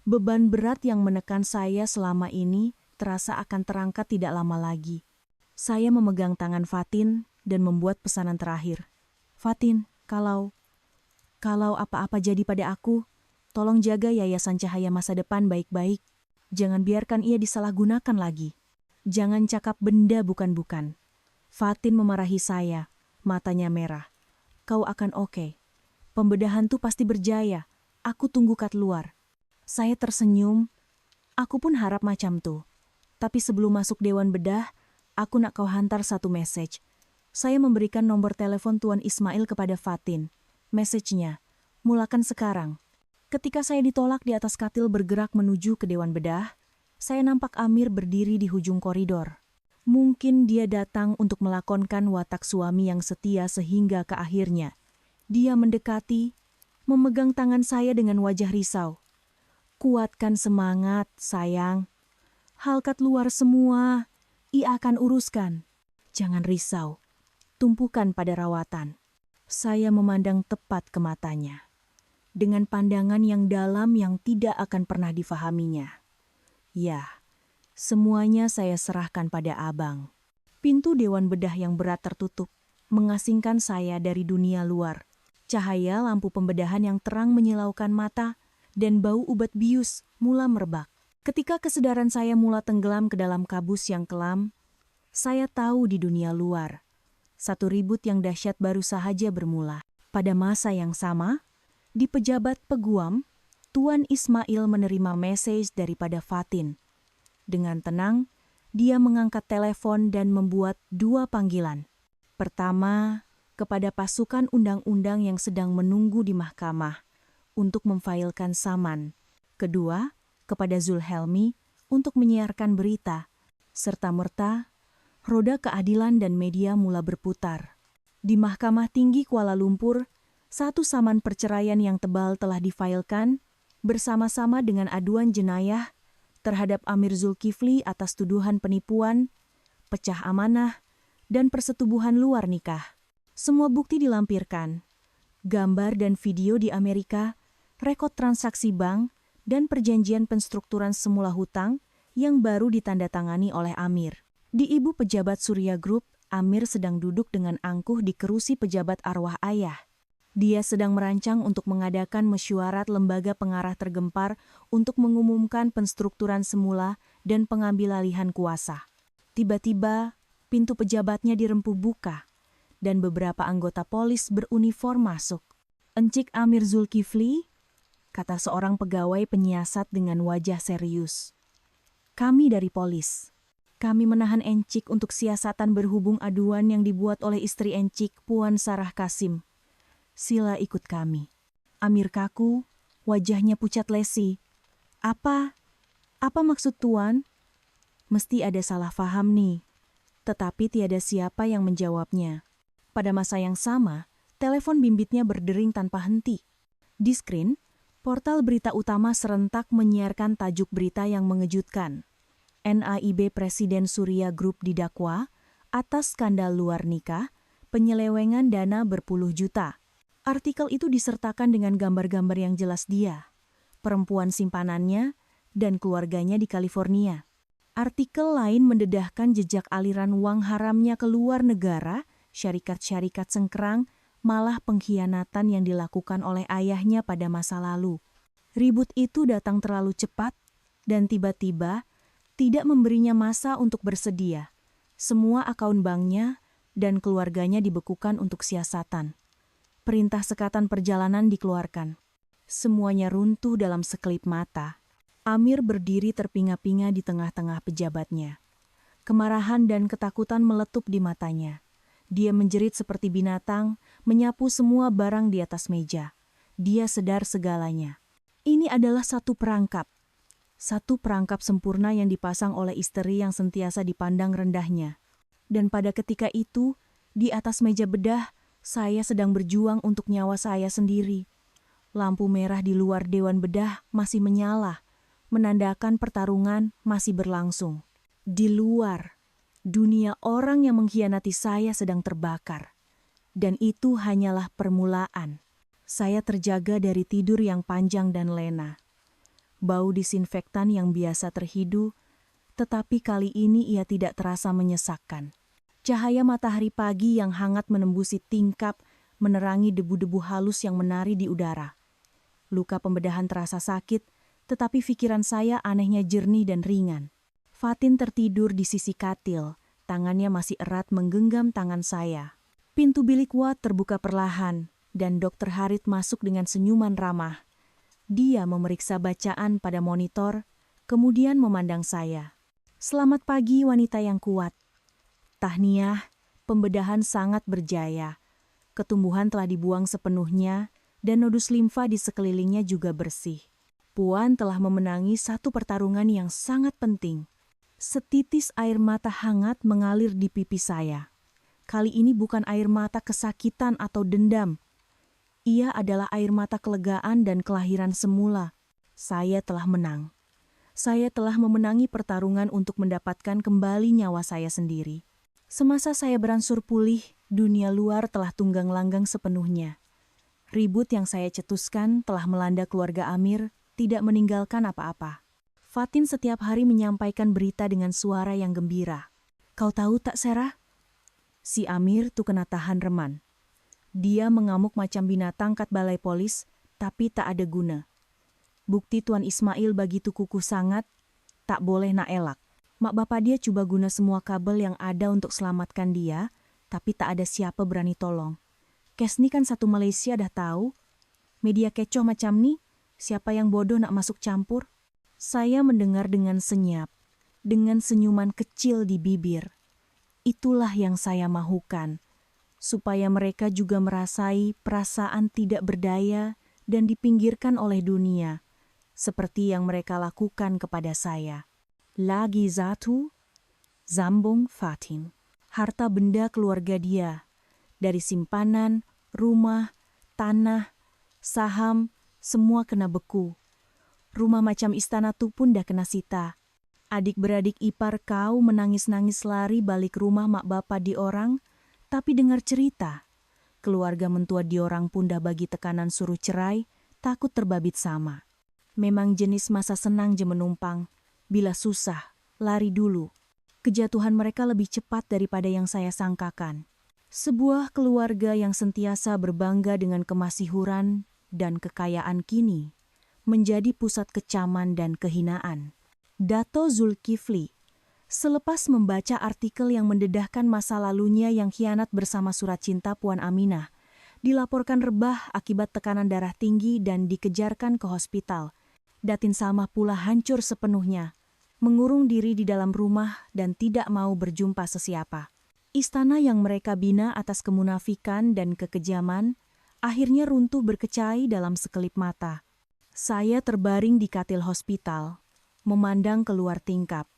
Beban berat yang menekan saya selama ini terasa akan terangkat tidak lama lagi. Saya memegang tangan Fatin dan membuat pesanan terakhir. Fatin, kalau apa-apa jadi pada aku, tolong jaga Yayasan Cahaya Masa Depan baik-baik. Jangan biarkan ia disalahgunakan lagi. Jangan cakap benda bukan-bukan. Fatin memarahi saya, matanya merah. Kau akan oke. Pembedahan tuh pasti berjaya. Aku tunggu kat luar. Saya tersenyum. Aku pun harap macam tuh. Tapi sebelum masuk Dewan Bedah, aku nak kau hantar satu message. Saya memberikan nomor telepon Tuan Ismail kepada Fatin. Message-nya, mulakan sekarang. Ketika saya ditolak di atas katil bergerak menuju ke Dewan Bedah, saya nampak Amir berdiri di hujung koridor. Mungkin dia datang untuk melakonkan watak suami yang setia sehingga ke akhirnya. Dia mendekati, memegang tangan saya dengan wajah risau. Kuatkan semangat, sayang. Hal kat luar semua, ia akan uruskan. Jangan risau, tumpukan pada rawatan. Saya memandang tepat ke matanya, dengan pandangan yang dalam yang tidak akan pernah difahaminya. Ya, semuanya saya serahkan pada abang. Pintu Dewan Bedah yang berat tertutup, mengasingkan saya dari dunia luar. Cahaya lampu pembedahan yang terang menyilaukan mata, dan bau ubat bius mula merebak. Ketika kesedaran saya mula tenggelam ke dalam kabus yang kelam, saya tahu di dunia luar, satu ribut yang dahsyat baru sahaja bermula. Pada masa yang sama, di pejabat peguam, Tuan Ismail menerima message daripada Fatin. Dengan tenang, dia mengangkat telepon dan membuat 2 panggilan. Pertama, kepada pasukan undang-undang yang sedang menunggu di mahkamah untuk memfailkan saman. Kedua, kepada Zulhelmi untuk menyiarkan berita. Serta-merta, roda keadilan dan media mula berputar. Di Mahkamah Tinggi Kuala Lumpur, satu saman perceraian yang tebal telah difailkan bersama-sama dengan aduan jenayah terhadap Amir Zulkifli atas tuduhan penipuan, pecah amanah, dan persetubuhan luar nikah. Semua bukti dilampirkan. Gambar dan video di Amerika, rekod transaksi bank, dan perjanjian penstrukturan semula hutang yang baru ditandatangani oleh Amir. Di ibu pejabat Surya Group, Amir sedang duduk dengan angkuh di kerusi pejabat arwah ayah. Dia sedang merancang untuk mengadakan mesyuarat lembaga pengarah tergempar untuk mengumumkan penstrukturan semula dan pengambilalihan kuasa. Tiba-tiba, pintu pejabatnya dirempuh buka, dan beberapa anggota polis beruniform masuk. "Encik Amir Zulkifli," kata seorang pegawai penyiasat dengan wajah serius. "Kami dari polis. Kami menahan Encik untuk siasatan berhubung aduan yang dibuat oleh istri Encik, Puan Sarah Kasim. Sila ikut kami." Amir kaku, wajahnya pucat lesi. Apa maksud Tuan?" Mesti ada salah faham nih. Tetapi tiada siapa yang menjawabnya. Pada masa yang sama, telepon bimbitnya berdering tanpa henti. Di skrin, portal berita utama serentak menyiarkan tajuk berita yang mengejutkan. NAIB Presiden Surya Group didakwa atas skandal luar nikah, penyelewengan dana berpuluh juta. Artikel itu disertakan dengan gambar-gambar yang jelas dia, perempuan simpanannya, dan keluarganya di California. Artikel lain mendedahkan jejak aliran uang haramnya ke luar negara, syarikat-syarikat sengkerang, malah pengkhianatan yang dilakukan oleh ayahnya pada masa lalu. Ribut itu datang terlalu cepat, dan tiba-tiba tidak memberinya masa untuk bersedia. Semua akaun banknya dan keluarganya dibekukan untuk siasatan. Perintah sekatan perjalanan dikeluarkan. Semuanya runtuh dalam sekelip mata. Amir berdiri terpinga-pinga di tengah-tengah pejabatnya. Kemarahan dan ketakutan meletup di matanya. Dia menjerit seperti binatang, menyapu semua barang di atas meja. Dia sedar segalanya. Ini adalah satu perangkap sempurna yang dipasang oleh istri yang sentiasa dipandang rendahnya. Dan pada ketika itu, di atas meja bedah, saya sedang berjuang untuk nyawa saya sendiri. Lampu merah di luar dewan bedah masih menyala, menandakan pertarungan masih berlangsung. Di luar, dunia orang yang mengkhianati saya sedang terbakar. Dan itu hanyalah permulaan. Saya terjaga dari tidur yang panjang dan lena. Bau disinfektan yang biasa terhidu, tetapi kali ini ia tidak terasa menyesakkan. Cahaya matahari pagi yang hangat menembusi tingkap, menerangi debu-debu halus yang menari di udara. Luka pembedahan terasa sakit, tetapi pikiran saya anehnya jernih dan ringan. Fatin tertidur di sisi katil, tangannya masih erat menggenggam tangan saya. Pintu bilik Wat terbuka perlahan, dan Dr. Harit masuk dengan senyuman ramah. Dia memeriksa bacaan pada monitor, kemudian memandang saya. "Selamat pagi wanita yang kuat. Tahniah, pembedahan sangat berjaya. Ketumbuhan telah dibuang sepenuhnya, dan nodus limfa di sekelilingnya juga bersih. Puan telah memenangi satu pertarungan yang sangat penting." Setitis air mata hangat mengalir di pipi saya. Kali ini bukan air mata kesakitan atau dendam. Ia adalah air mata kelegaan dan kelahiran semula. Saya telah menang. Saya telah memenangi pertarungan untuk mendapatkan kembali nyawa saya sendiri. Semasa saya beransur pulih, dunia luar telah tunggang langgang sepenuhnya. Ribut yang saya cetuskan telah melanda keluarga Amir, tidak meninggalkan apa-apa. Fatin setiap hari menyampaikan berita dengan suara yang gembira. "Kau tahu tak, Serah?" Si Amir tu kena tahan reman. Dia mengamuk macam binatang kat balai polis, tapi tak ada guna. Bukti Tuan Ismail begitu kukuh sangat, tak boleh nak elak. Mak bapak dia cuba guna semua kabel yang ada untuk selamatkan dia, tapi tak ada siapa berani tolong. Kes ni kan satu Malaysia dah tahu. Media kecoh macam ni, siapa yang bodoh nak masuk campur? Saya mendengar dengan senyap, dengan senyuman kecil di bibir. Itulah yang saya mahukan. supaya mereka juga merasai perasaan tidak berdaya dan dipinggirkan oleh dunia, seperti yang mereka lakukan kepada saya. Lagi satu, Zambung Fatin. Harta benda keluarga dia, dari simpanan, rumah, tanah, saham, semua kena beku. Rumah macam istana tu pun dah kena sita. Adik-beradik ipar kau menangis-nangis lari balik rumah mak bapa di orang, tapi dengar cerita. Keluarga mentua di orang pun dah bagi tekanan suruh cerai, takut terbabit sama. Memang jenis masa senang je menumpang. Bila susah, lari dulu. Kejatuhan mereka lebih cepat daripada yang saya sangkakan. Sebuah keluarga yang sentiasa berbangga dengan kemasihuran dan kekayaan kini menjadi pusat kecaman dan kehinaan. Dato Zulkifli, selepas membaca artikel yang mendedahkan masa lalunya yang khianat bersama surat cinta Puan Aminah, dilaporkan rebah akibat tekanan darah tinggi dan dikejarkan ke hospital. Datin Salmah pula hancur sepenuhnya, mengurung diri di dalam rumah dan tidak mau berjumpa sesiapa. Istana yang mereka bina atas kemunafikan dan kekejaman akhirnya runtuh berkecai dalam sekelip mata. Saya terbaring di katil hospital, memandang keluar tingkap.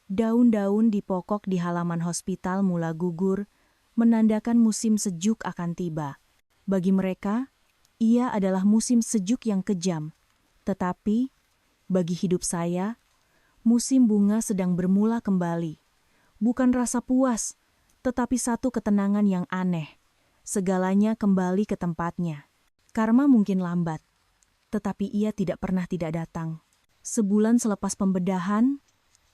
Daun-daun di pokok di halaman hospital mula gugur, menandakan musim sejuk akan tiba. Bagi mereka, ia adalah musim sejuk yang kejam. Tetapi, bagi hidup saya, musim bunga sedang bermula kembali. Bukan rasa puas, tetapi satu ketenangan yang aneh. Segalanya kembali ke tempatnya. Karma mungkin lambat, tetapi ia tidak pernah tidak datang. Sebulan selepas pembedahan,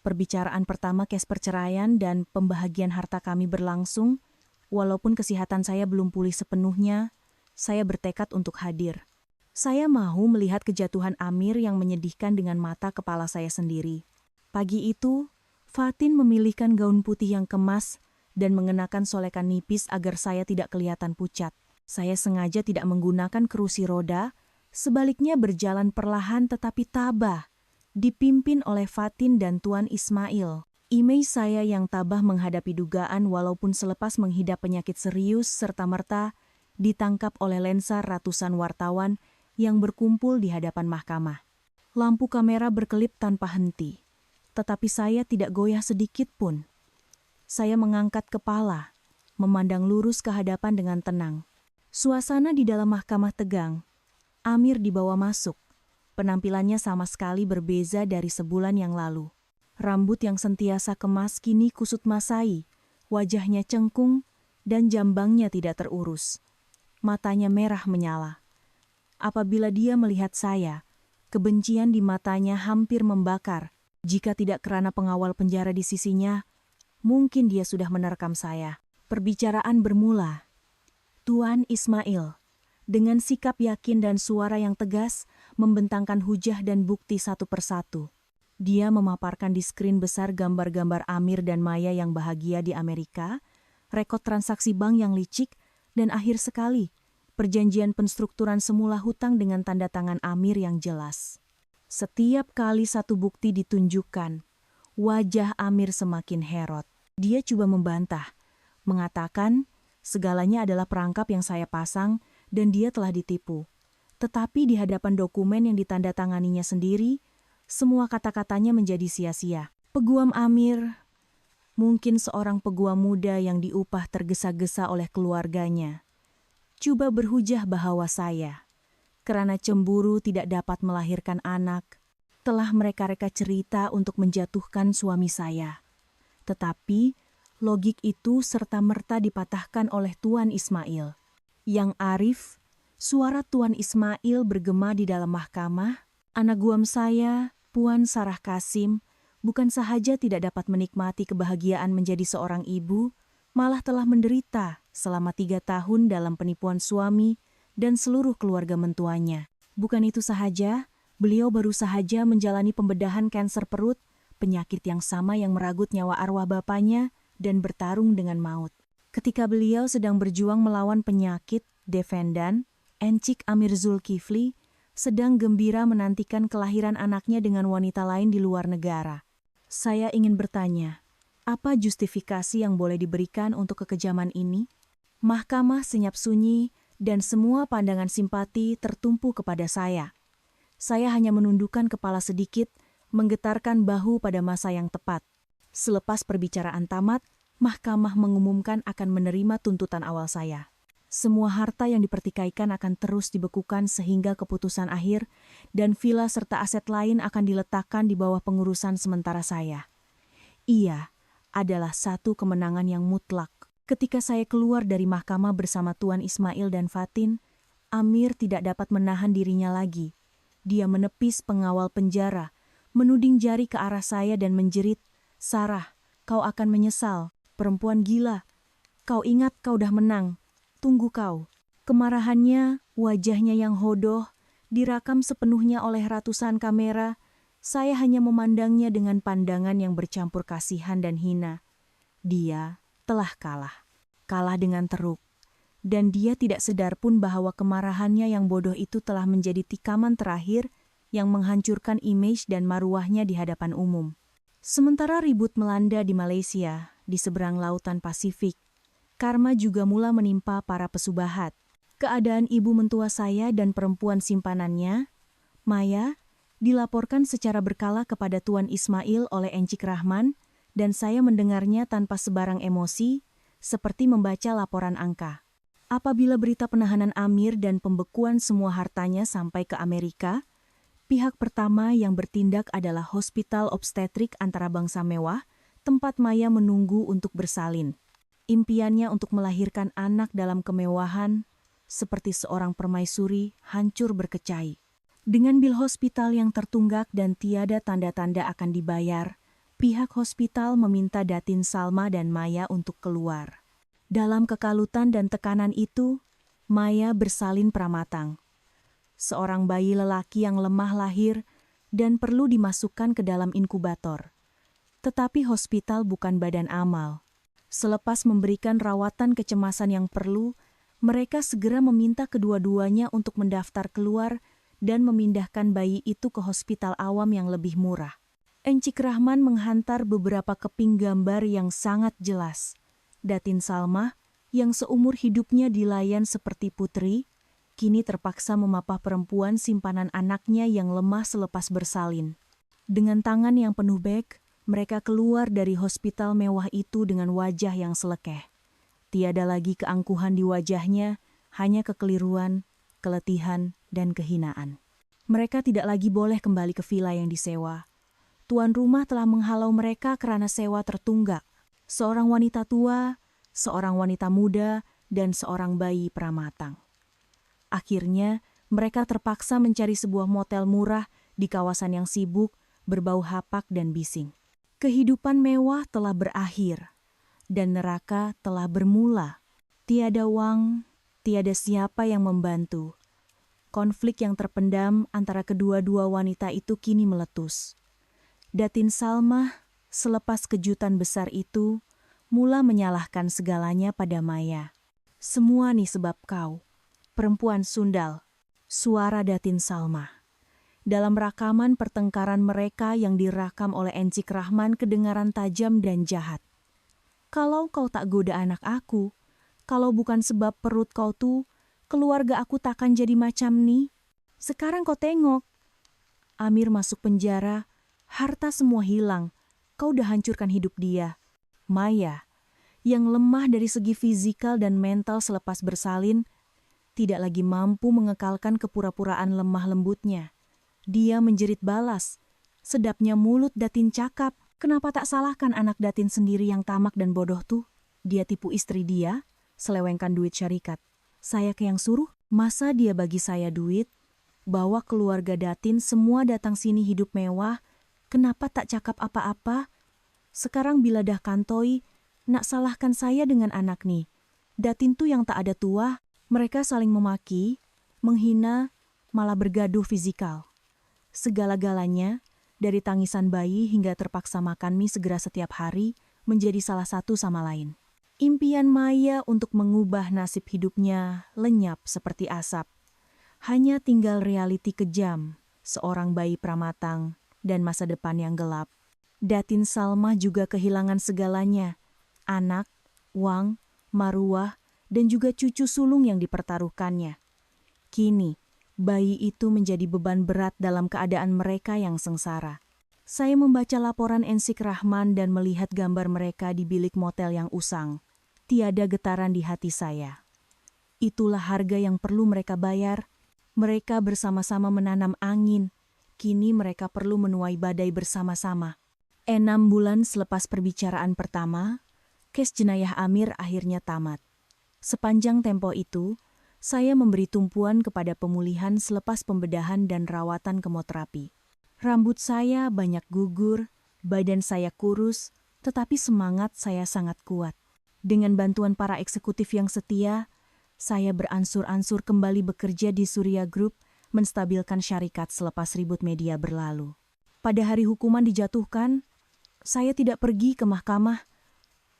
perbicaraan pertama kes perceraian dan pembahagian harta kami berlangsung, walaupun kesehatan saya belum pulih sepenuhnya, saya bertekad untuk hadir. Saya mahu melihat kejatuhan Amir yang menyedihkan dengan mata kepala saya sendiri. Pagi itu, Fatin memilihkan gaun putih yang kemas dan mengenakan solekan nipis agar saya tidak kelihatan pucat. Saya sengaja tidak menggunakan kerusi roda, sebaliknya berjalan perlahan tetapi tabah, dipimpin oleh Fatin dan Tuan Ismail. Imej saya yang tabah menghadapi dugaan walaupun selepas menghidap penyakit serius serta-merta ditangkap oleh lensa ratusan wartawan yang berkumpul di hadapan mahkamah. Lampu kamera berkelip tanpa henti. Tetapi saya tidak goyah sedikit pun. Saya mengangkat kepala, memandang lurus ke hadapan dengan tenang. Suasana di dalam mahkamah tegang. Amir dibawa masuk. Penampilannya sama sekali berbeza dari sebulan yang lalu. Rambut yang sentiasa kemas kini kusut masai, wajahnya cengkung, dan jambangnya tidak terurus. Matanya merah menyala. Apabila dia melihat saya, kebencian di matanya hampir membakar. Jika tidak kerana pengawal penjara di sisinya, mungkin dia sudah menerkam saya. Perbicaraan bermula. Tuan Ismail, dengan sikap yakin dan suara yang tegas, membentangkan hujah dan bukti satu persatu. Dia memaparkan di skrin besar gambar-gambar Amir dan Maya yang bahagia di Amerika, rekod transaksi bank yang licik, dan akhir sekali, perjanjian penstrukturan semula hutang dengan tanda tangan Amir yang jelas. Setiap kali satu bukti ditunjukkan, wajah Amir semakin herot. Dia coba membantah, mengatakan segalanya adalah perangkap yang saya pasang dan dia telah ditipu. Tetapi di hadapan dokumen yang ditandatanganinya sendiri, semua kata-katanya menjadi sia-sia. Peguam Amir, mungkin seorang peguam muda yang diupah tergesa-gesa oleh keluarganya, coba berhujah bahwa saya, karena cemburu tidak dapat melahirkan anak, telah mereka-reka cerita untuk menjatuhkan suami saya. Tetapi, logik itu serta-merta dipatahkan oleh Tuan Ismail. Yang arif, suara Tuan Ismail bergema di dalam mahkamah, anak guam saya, Puan Sarah Kasim, bukan sahaja tidak dapat menikmati kebahagiaan menjadi seorang ibu, malah telah menderita selama 3 tahun dalam penipuan suami dan seluruh keluarga mentuanya. Bukan itu sahaja, beliau baru sahaja menjalani pembedahan kanker perut, penyakit yang sama yang meragut nyawa arwah bapaknya dan bertarung dengan maut. Ketika beliau sedang berjuang melawan penyakit, defendan, Encik Amir Zulkifli, sedang gembira menantikan kelahiran anaknya dengan wanita lain di luar negara. Saya ingin bertanya, apa justifikasi yang boleh diberikan untuk kekejaman ini? Mahkamah senyap sunyi dan semua pandangan simpati tertumpu kepada saya. Saya hanya menundukkan kepala sedikit, menggetarkan bahu pada masa yang tepat. Selepas perbicaraan tamat, mahkamah mengumumkan akan menerima tuntutan awal saya. Semua harta yang dipertikaikan akan terus dibekukan sehingga keputusan akhir, dan villa serta aset lain akan diletakkan di bawah pengurusan sementara saya. Iya, adalah satu kemenangan yang mutlak. Ketika saya keluar dari mahkamah bersama Tuan Ismail dan Fatin, Amir tidak dapat menahan dirinya lagi. Dia menepis pengawal penjara, menuding jari ke arah saya dan menjerit, "Sarah, kau akan menyesal, perempuan gila. Kau ingat kau dah menang. Tunggu kau." Kemarahannya, wajahnya yang hodoh, direkam sepenuhnya oleh ratusan kamera. Saya hanya memandangnya dengan pandangan yang bercampur kasihan dan hina. Dia telah kalah dengan teruk. Dan dia tidak sadar pun bahwa kemarahannya yang bodoh itu telah menjadi tikaman terakhir yang menghancurkan image dan maruahnya di hadapan umum. Sementara ribut melanda di Malaysia, di seberang lautan Pasifik, karma juga mula menimpa para pesubahat. Keadaan ibu mentua saya dan perempuan simpanannya, Maya, dilaporkan secara berkala kepada Tuan Ismail oleh Encik Rahman, dan saya mendengarnya tanpa sebarang emosi, seperti membaca laporan angka. Apabila berita penahanan Amir dan pembekuan semua hartanya sampai ke Amerika, pihak pertama yang bertindak adalah Hospital Obstetrik Antarabangsa Mewah, tempat Maya menunggu untuk bersalin. Impiannya untuk melahirkan anak dalam kemewahan, seperti seorang permaisuri, hancur berkecai. Dengan bil hospital yang tertunggak dan tiada tanda-tanda akan dibayar, pihak hospital meminta Datin Salma dan Maya untuk keluar. Dalam kekalutan dan tekanan itu, Maya bersalin pramatang. Seorang bayi lelaki yang lemah lahir dan perlu dimasukkan ke dalam inkubator. Tetapi hospital bukan badan amal. Selepas memberikan rawatan kecemasan yang perlu, mereka segera meminta kedua-duanya untuk mendaftar keluar dan memindahkan bayi itu ke hospital awam yang lebih murah. Encik Rahman menghantar beberapa keping gambar yang sangat jelas. Datin Salma, yang seumur hidupnya dilayan seperti putri, kini terpaksa memapah perempuan simpanan anaknya yang lemah selepas bersalin. Dengan tangan yang penuh beg, mereka keluar dari hospital mewah itu dengan wajah yang selekeh. Tiada lagi keangkuhan di wajahnya, hanya kekeliruan, keletihan, dan kehinaan. Mereka tidak lagi boleh kembali ke villa yang disewa. Tuan rumah telah menghalau mereka karena sewa tertunggak. Seorang wanita tua, seorang wanita muda, dan seorang bayi pramatang. Akhirnya, mereka terpaksa mencari sebuah motel murah di kawasan yang sibuk, berbau hapak dan bising. Kehidupan mewah telah berakhir, dan neraka telah bermula. Tiada wang, tiada siapa yang membantu. Konflik yang terpendam antara kedua-dua wanita itu kini meletus. Datin Salma, selepas kejutan besar itu, mula menyalahkan segalanya pada Maya. "Semua nih sebab kau, perempuan sundal." Suara Datin Salma. Dalam rakaman pertengkaran mereka yang direkam oleh Encik Rahman kedengaran tajam dan jahat. "Kalau kau tak goda anak aku, kalau bukan sebab perut kau tuh, keluarga aku takkan jadi macam ni. Sekarang kau tengok. Amir masuk penjara, harta semua hilang, kau udah hancurkan hidup dia." Maya, yang lemah dari segi fisikal dan mental selepas bersalin, tidak lagi mampu mengekalkan kepura-puraan lemah lembutnya. Dia menjerit balas. "Sedapnya mulut Datin cakap, kenapa tak salahkan anak Datin sendiri yang tamak dan bodoh tuh? Dia tipu istri dia, selewengkan duit syarikat. Saya ke yang suruh, masa dia bagi saya duit? Bawa keluarga Datin semua datang sini hidup mewah, kenapa tak cakap apa-apa? Sekarang bila dah kantoi, nak salahkan saya dengan anak nih. Datin tuh yang tak ada tua." Mereka saling memaki, menghina, malah bergaduh fisikal. Segala-galanya, dari tangisan bayi hingga terpaksa makan mie segera setiap hari, menjadi salah satu sama lain. Impian Maya untuk mengubah nasib hidupnya lenyap seperti asap. Hanya tinggal realiti kejam, seorang bayi pramatang, dan masa depan yang gelap. Datin Salma juga kehilangan segalanya, anak, wang, maruah, dan juga cucu sulung yang dipertaruhkannya. Kini, bayi itu menjadi beban berat dalam keadaan mereka yang sengsara. Saya membaca laporan Ensik Rahman dan melihat gambar mereka di bilik motel yang usang. Tiada getaran di hati saya. Itulah harga yang perlu mereka bayar. Mereka bersama-sama menanam angin. Kini mereka perlu menuai badai bersama-sama. 6 bulan selepas perbicaraan pertama, kes jenayah Amir akhirnya tamat. Sepanjang tempo itu, saya memberi tumpuan kepada pemulihan selepas pembedahan dan rawatan kemoterapi. Rambut saya banyak gugur, badan saya kurus, tetapi semangat saya sangat kuat. Dengan bantuan para eksekutif yang setia, saya beransur-ansur kembali bekerja di Surya Group, menstabilkan syarikat selepas ribut media berlalu. Pada hari hukuman dijatuhkan, saya tidak pergi ke mahkamah.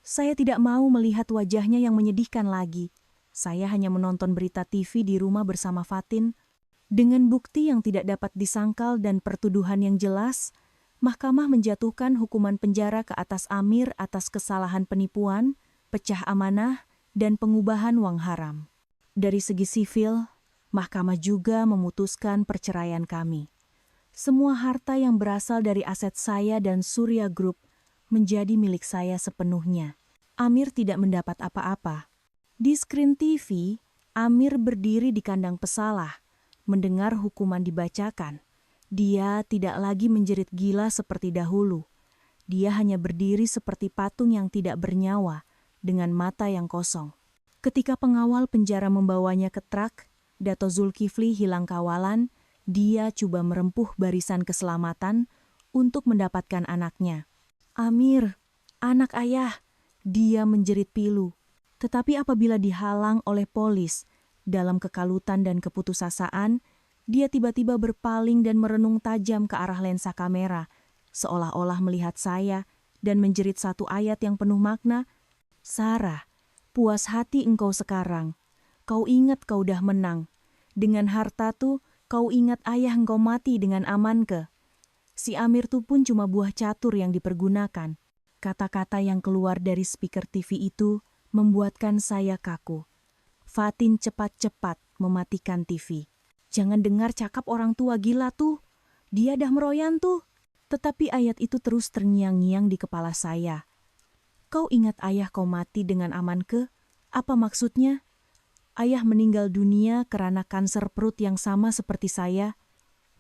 Saya tidak mau melihat wajahnya yang menyedihkan lagi. Saya hanya menonton berita TV di rumah bersama Fatin. Dengan bukti yang tidak dapat disangkal dan pertuduhan yang jelas, mahkamah menjatuhkan hukuman penjara ke atas Amir atas kesalahan penipuan, pecah amanah, dan pengubahan uang haram. Dari segi sivil, mahkamah juga memutuskan perceraian kami. Semua harta yang berasal dari aset saya dan Surya Group menjadi milik saya sepenuhnya. Amir tidak mendapat apa-apa. Di skrin TV, Amir berdiri di kandang pesalah, mendengar hukuman dibacakan. Dia tidak lagi menjerit gila seperti dahulu. Dia hanya berdiri seperti patung yang tidak bernyawa, dengan mata yang kosong. Ketika pengawal penjara membawanya ke truk, Dato Zulkifli hilang kawalan, dia coba merempuh barisan keselamatan untuk mendapatkan anaknya. Amir, anak ayah, dia menjerit pilu. Tetapi apabila dihalang oleh polis, dalam kekalutan dan keputusasaan, dia tiba-tiba berpaling dan merenung tajam ke arah lensa kamera, seolah-olah melihat saya dan menjerit satu ayat yang penuh makna, "Sarah, puas hati engkau sekarang. Kau ingat kau dah menang. Dengan harta tuh, kau ingat ayah engkau mati dengan aman ke?" Si Amir tuh pun cuma buah catur yang dipergunakan. Kata-kata yang keluar dari speaker TV itu membuatkan saya kaku. Fatin cepat-cepat mematikan TV. "Jangan dengar cakap orang tua gila tuh. Dia dah meroyan tuh." Tetapi ayat itu terus terngiang-ngiang di kepala saya. "Kau ingat ayah kau mati dengan aman ke? Apa maksudnya? Ayah meninggal dunia karena kanker perut yang sama seperti saya.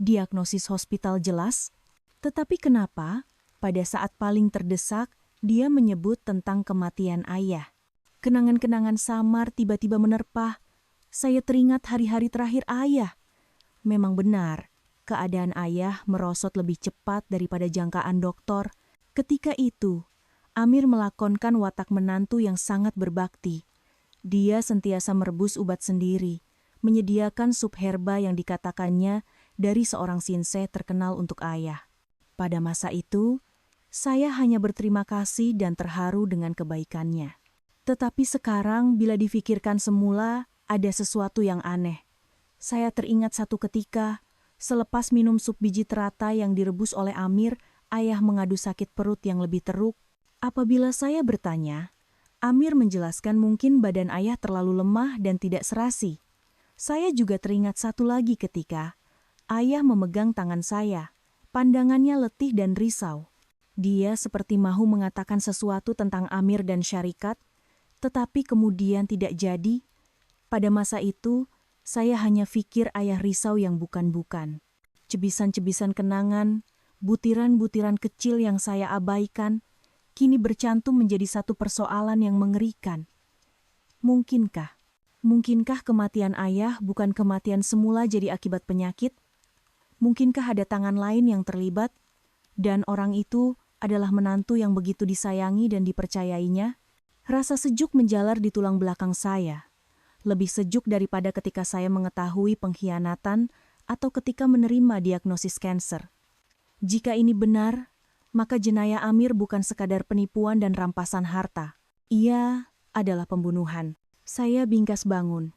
Diagnosis hospital jelas. Tetapi kenapa pada saat paling terdesak dia menyebut tentang kematian ayah? Kenangan-kenangan samar tiba-tiba menerpa. Saya teringat hari-hari terakhir ayah. Memang benar, keadaan ayah merosot lebih cepat daripada jangkaan dokter. Ketika itu, Amir melakonkan watak menantu yang sangat berbakti. Dia sentiasa merebus ubat sendiri, menyediakan sup herba yang dikatakannya dari seorang sinse terkenal untuk ayah. Pada masa itu, saya hanya berterima kasih dan terharu dengan kebaikannya. Tetapi sekarang bila difikirkan semula, ada sesuatu yang aneh. Saya teringat satu ketika, selepas minum sup biji terata yang direbus oleh Amir, ayah mengadu sakit perut yang lebih teruk. Apabila saya bertanya, Amir menjelaskan mungkin badan ayah terlalu lemah dan tidak serasi. Saya juga teringat satu lagi ketika ayah memegang tangan saya. Pandangannya letih dan risau. Dia seperti mahu mengatakan sesuatu tentang Amir dan syarikat, tetapi kemudian tidak jadi. Pada masa itu, saya hanya pikir ayah risau yang bukan-bukan. Cebisan-cebisan kenangan, butiran-butiran kecil yang saya abaikan, kini bercantum menjadi satu persoalan yang mengerikan. Mungkinkah kematian ayah bukan kematian semula jadi akibat penyakit? Mungkinkah ada tangan lain yang terlibat? Dan orang itu adalah menantu yang begitu disayangi dan dipercayainya? Rasa sejuk menjalar di tulang belakang saya. Lebih sejuk daripada ketika saya mengetahui pengkhianatan atau ketika menerima diagnosis kanker. Jika ini benar, maka jenayah Amir bukan sekadar penipuan dan rampasan harta. Ia adalah pembunuhan. Saya bingkas bangun.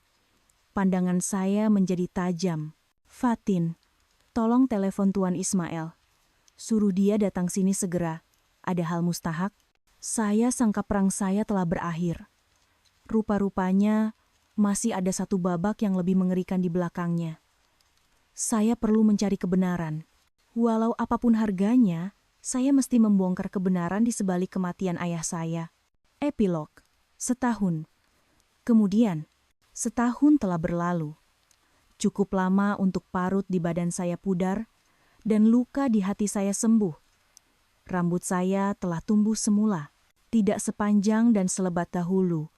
Pandangan saya menjadi tajam. "Fatin, tolong telepon Tuan Ismail. Suruh dia datang sini segera. Ada hal mustahak." Saya sangka perang saya telah berakhir. Rupa-rupanya masih ada satu babak yang lebih mengerikan di belakangnya. Saya perlu mencari kebenaran. Walau apapun harganya, saya mesti membongkar kebenaran di sebalik kematian ayah saya. Epilog. Setahun. Kemudian, setahun telah berlalu. Cukup lama untuk parut di badan saya pudar dan luka di hati saya sembuh. Rambut saya telah tumbuh semula, tidak sepanjang dan selebat dahulu,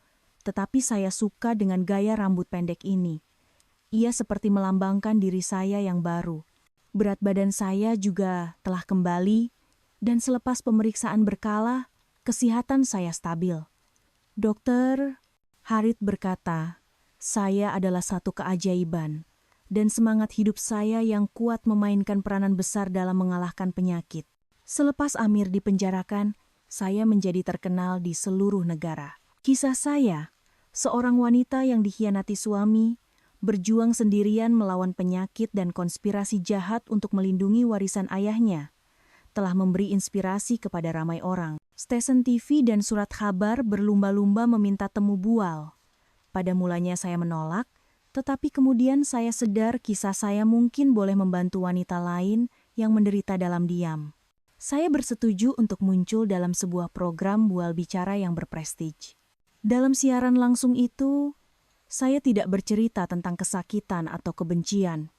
tetapi saya suka dengan gaya rambut pendek ini. Ia seperti melambangkan diri saya yang baru. Berat badan saya juga telah kembali, dan selepas pemeriksaan berkala, kesehatan saya stabil. Dokter Harit berkata, saya adalah satu keajaiban, dan semangat hidup saya yang kuat memainkan peranan besar dalam mengalahkan penyakit. Selepas Amir dipenjarakan, saya menjadi terkenal di seluruh negara. Kisah saya, seorang wanita yang dikhianati suami, berjuang sendirian melawan penyakit dan konspirasi jahat untuk melindungi warisan ayahnya, telah memberi inspirasi kepada ramai orang. Stesen TV dan surat kabar berlumba-lumba meminta temu Bual. Pada mulanya saya menolak, tetapi kemudian saya sadar kisah saya mungkin boleh membantu wanita lain yang menderita dalam diam. Saya bersetuju untuk muncul dalam sebuah program Bual Bicara yang berprestij. Dalam siaran langsung itu, saya tidak bercerita tentang kesakitan atau kebencian.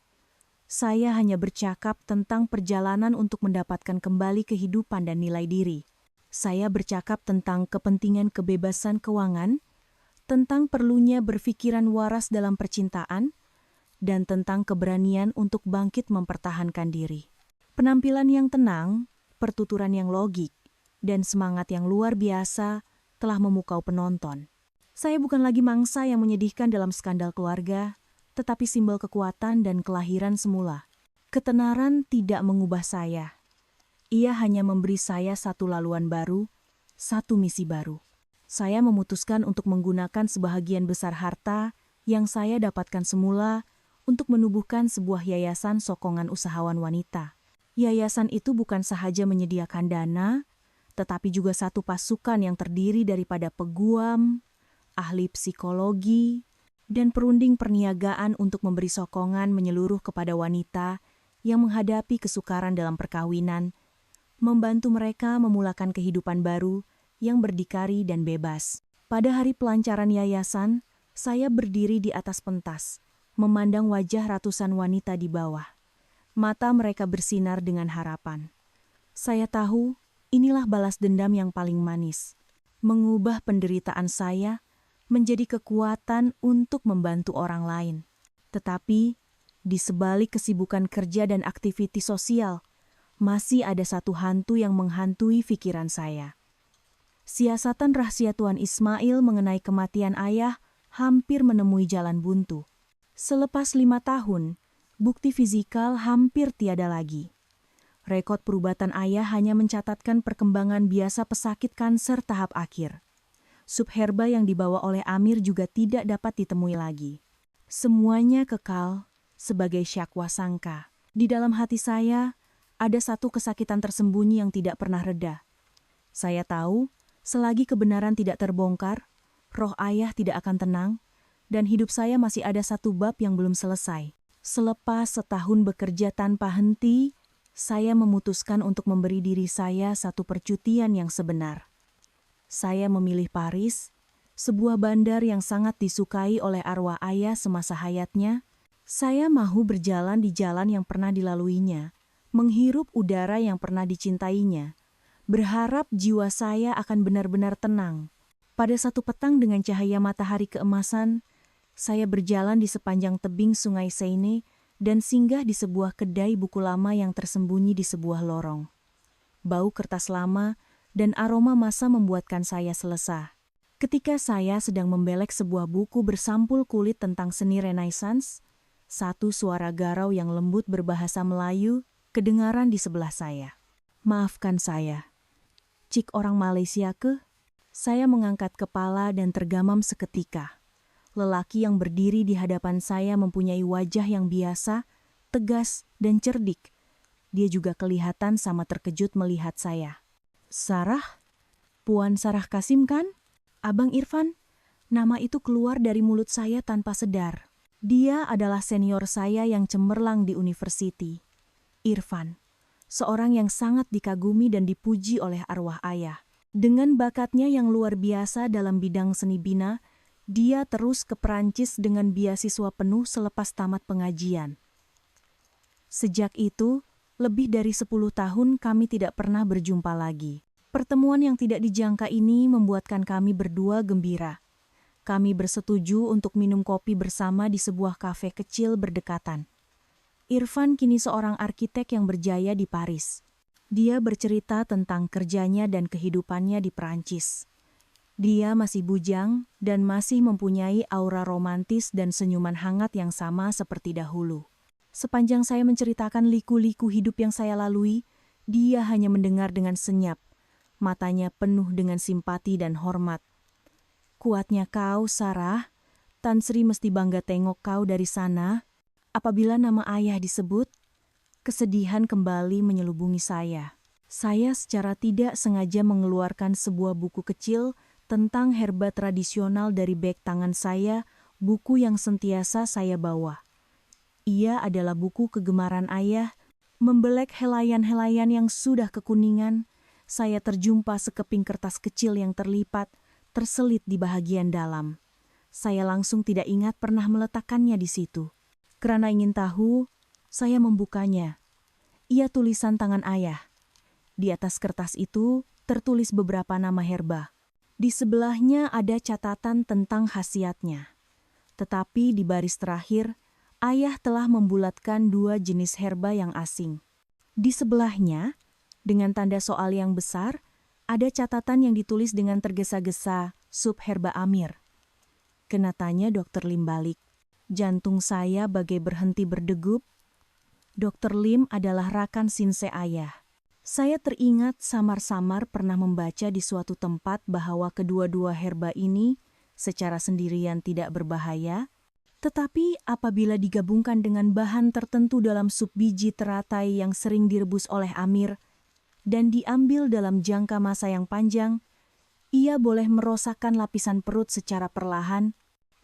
Saya hanya bercakap tentang perjalanan untuk mendapatkan kembali kehidupan dan nilai diri. Saya bercakap tentang kepentingan kebebasan keuangan, tentang perlunya berpikiran waras dalam percintaan, dan tentang keberanian untuk bangkit mempertahankan diri. Penampilan yang tenang, pertuturan yang logik, dan semangat yang luar biasa telah memukau penonton. Saya bukan lagi mangsa yang menyedihkan dalam skandal keluarga, tetapi simbol kekuatan dan kelahiran semula. Ketenaran tidak mengubah saya. Ia hanya memberi saya satu laluan baru, satu misi baru. Saya memutuskan untuk menggunakan sebahagian besar harta yang saya dapatkan semula untuk menubuhkan sebuah yayasan sokongan usahawan wanita. Yayasan itu bukan sahaja menyediakan dana, tetapi juga satu pasukan yang terdiri daripada peguam, ahli psikologi, dan perunding perniagaan untuk memberi sokongan menyeluruh kepada wanita yang menghadapi kesukaran dalam perkawinan, membantu mereka memulakan kehidupan baru yang berdikari dan bebas. Pada hari pelancaran yayasan, saya berdiri di atas pentas, memandang wajah ratusan wanita di bawah. Mata mereka bersinar dengan harapan. Saya tahu inilah balas dendam yang paling manis, mengubah penderitaan saya menjadi kekuatan untuk membantu orang lain. Tetapi, di sebalik kesibukan kerja dan aktivitas sosial, masih ada satu hantu yang menghantui pikiran saya. Siasatan rahasia Tuan Ismail mengenai kematian ayah hampir menemui jalan buntu. Selepas 5 tahun, bukti fisikal hampir tiada lagi. Rekod perubatan ayah hanya mencatatkan perkembangan biasa pesakit kanker tahap akhir. Sup herba yang dibawa oleh Amir juga tidak dapat ditemui lagi. Semuanya kekal sebagai syakwa sangka. Di dalam hati saya, ada satu kesakitan tersembunyi yang tidak pernah reda. Saya tahu, selagi kebenaran tidak terbongkar, roh ayah tidak akan tenang, dan hidup saya masih ada satu bab yang belum selesai. Selepas setahun bekerja tanpa henti, saya memutuskan untuk memberi diri saya satu percutian yang sebenar. Saya memilih Paris, sebuah bandar yang sangat disukai oleh arwah ayah semasa hayatnya. Saya mahu berjalan di jalan yang pernah dilaluinya, menghirup udara yang pernah dicintainya, berharap jiwa saya akan benar-benar tenang. Pada satu petang dengan cahaya matahari keemasan, saya berjalan di sepanjang tebing sungai Seine dan singgah di sebuah kedai buku lama yang tersembunyi di sebuah lorong. Bau kertas lama dan aroma masa membuatkan saya selesai. Ketika saya sedang membelek sebuah buku bersampul kulit tentang seni Renaissance, satu suara garau yang lembut berbahasa Melayu kedengaran di sebelah saya. Maafkan saya. Cik orang Malaysia ke? Saya mengangkat kepala dan tergamam seketika. Lelaki yang berdiri di hadapan saya mempunyai wajah yang biasa, tegas, dan cerdik. Dia juga kelihatan sama terkejut melihat saya. Sarah? Puan Sarah Kasim kan? Abang Irfan? Nama itu keluar dari mulut saya tanpa sadar. Dia adalah senior saya yang cemerlang di university. Irfan, seorang yang sangat dikagumi dan dipuji oleh arwah ayah. Dengan bakatnya yang luar biasa dalam bidang seni bina, dia terus ke Perancis dengan beasiswa penuh selepas tamat pengajian. Sejak itu, lebih dari 10 tahun kami tidak pernah berjumpa lagi. Pertemuan yang tidak dijangka ini membuatkan kami berdua gembira. Kami bersetuju untuk minum kopi bersama di sebuah kafe kecil berdekatan. Irfan kini seorang arsitek yang berjaya di Paris. Dia bercerita tentang kerjanya dan kehidupannya di Perancis. Dia masih bujang dan masih mempunyai aura romantis dan senyuman hangat yang sama seperti dahulu. Sepanjang saya menceritakan liku-liku hidup yang saya lalui, dia hanya mendengar dengan senyap. Matanya penuh dengan simpati dan hormat. Kuatnya kau, Sarah. Tan Sri mesti bangga tengok kau dari sana. Apabila nama ayah disebut, kesedihan kembali menyelubungi saya. Saya secara tidak sengaja mengeluarkan sebuah buku kecil tentang herba tradisional dari beg tangan saya, buku yang sentiasa saya bawa. Ia adalah buku kegemaran ayah, membelek helaian-helaian yang sudah kekuningan. Saya terjumpa sekeping kertas kecil yang terlipat, terselit di bahagian dalam. Saya langsung tidak ingat pernah meletakkannya di situ. Karena ingin tahu, saya membukanya. Ia tulisan tangan ayah. Di atas kertas itu tertulis beberapa nama herba. Di sebelahnya ada catatan tentang khasiatnya. Tetapi di baris terakhir, ayah telah membulatkan 2 jenis herba yang asing. Di sebelahnya, dengan tanda soal yang besar, ada catatan yang ditulis dengan tergesa-gesa, sub herba Amir. Kena tanya Dr. Lim balik. Jantung saya bagai berhenti berdegup. Dr. Lim adalah rakan sinse ayah. Saya teringat samar-samar pernah membaca di suatu tempat bahwa kedua-dua herba ini secara sendirian tidak berbahaya, tetapi apabila digabungkan dengan bahan tertentu dalam sup biji teratai yang sering direbus oleh Amir, dan diambil dalam jangka masa yang panjang, ia boleh merosakkan lapisan perut secara perlahan,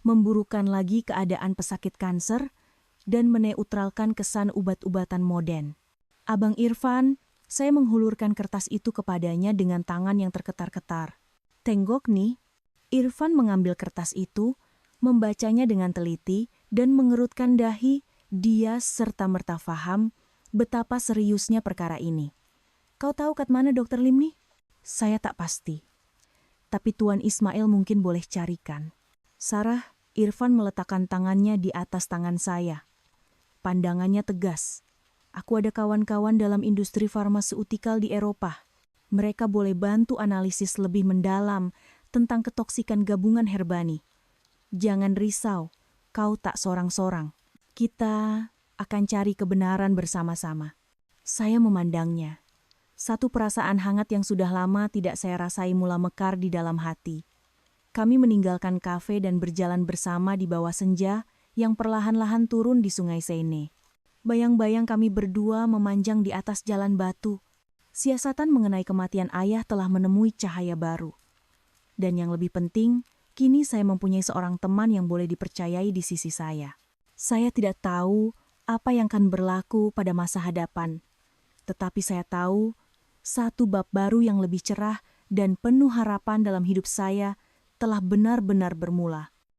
memburukkan lagi keadaan pesakit kanker, dan meneutralkan kesan obat-obatan modern. Abang Irfan, saya menghulurkan kertas itu kepadanya dengan tangan yang terketar-ketar. Tenggok nih, Irfan mengambil kertas itu, membacanya dengan teliti, dan mengerutkan dahi. Dia serta-merta faham betapa seriusnya perkara ini. Kau tahu kat mana Dr. Lim nih? Saya tak pasti. Tapi Tuan Ismail mungkin boleh carikan. Sarah, Irfan meletakkan tangannya di atas tangan saya. Pandangannya tegas. Aku ada kawan-kawan dalam industri farmaseutikal di Eropa. Mereka boleh bantu analisis lebih mendalam tentang ketoksikan gabungan herbani. Jangan risau, kau tak sorang-sorang. Kita akan cari kebenaran bersama-sama. Saya memandangnya. Satu perasaan hangat yang sudah lama tidak saya rasai mula mekar di dalam hati. Kami meninggalkan kafe dan berjalan bersama di bawah senja yang perlahan-lahan turun di Sungai Seine. Bayang-bayang kami berdua memanjang di atas jalan batu. Siasatan mengenai kematian ayah telah menemui cahaya baru. Dan yang lebih penting, kini saya mempunyai seorang teman yang boleh dipercayai di sisi saya. Saya tidak tahu apa yang akan berlaku pada masa hadapan. Tetapi saya tahu, satu bab baru yang lebih cerah dan penuh harapan dalam hidup saya telah benar-benar bermula.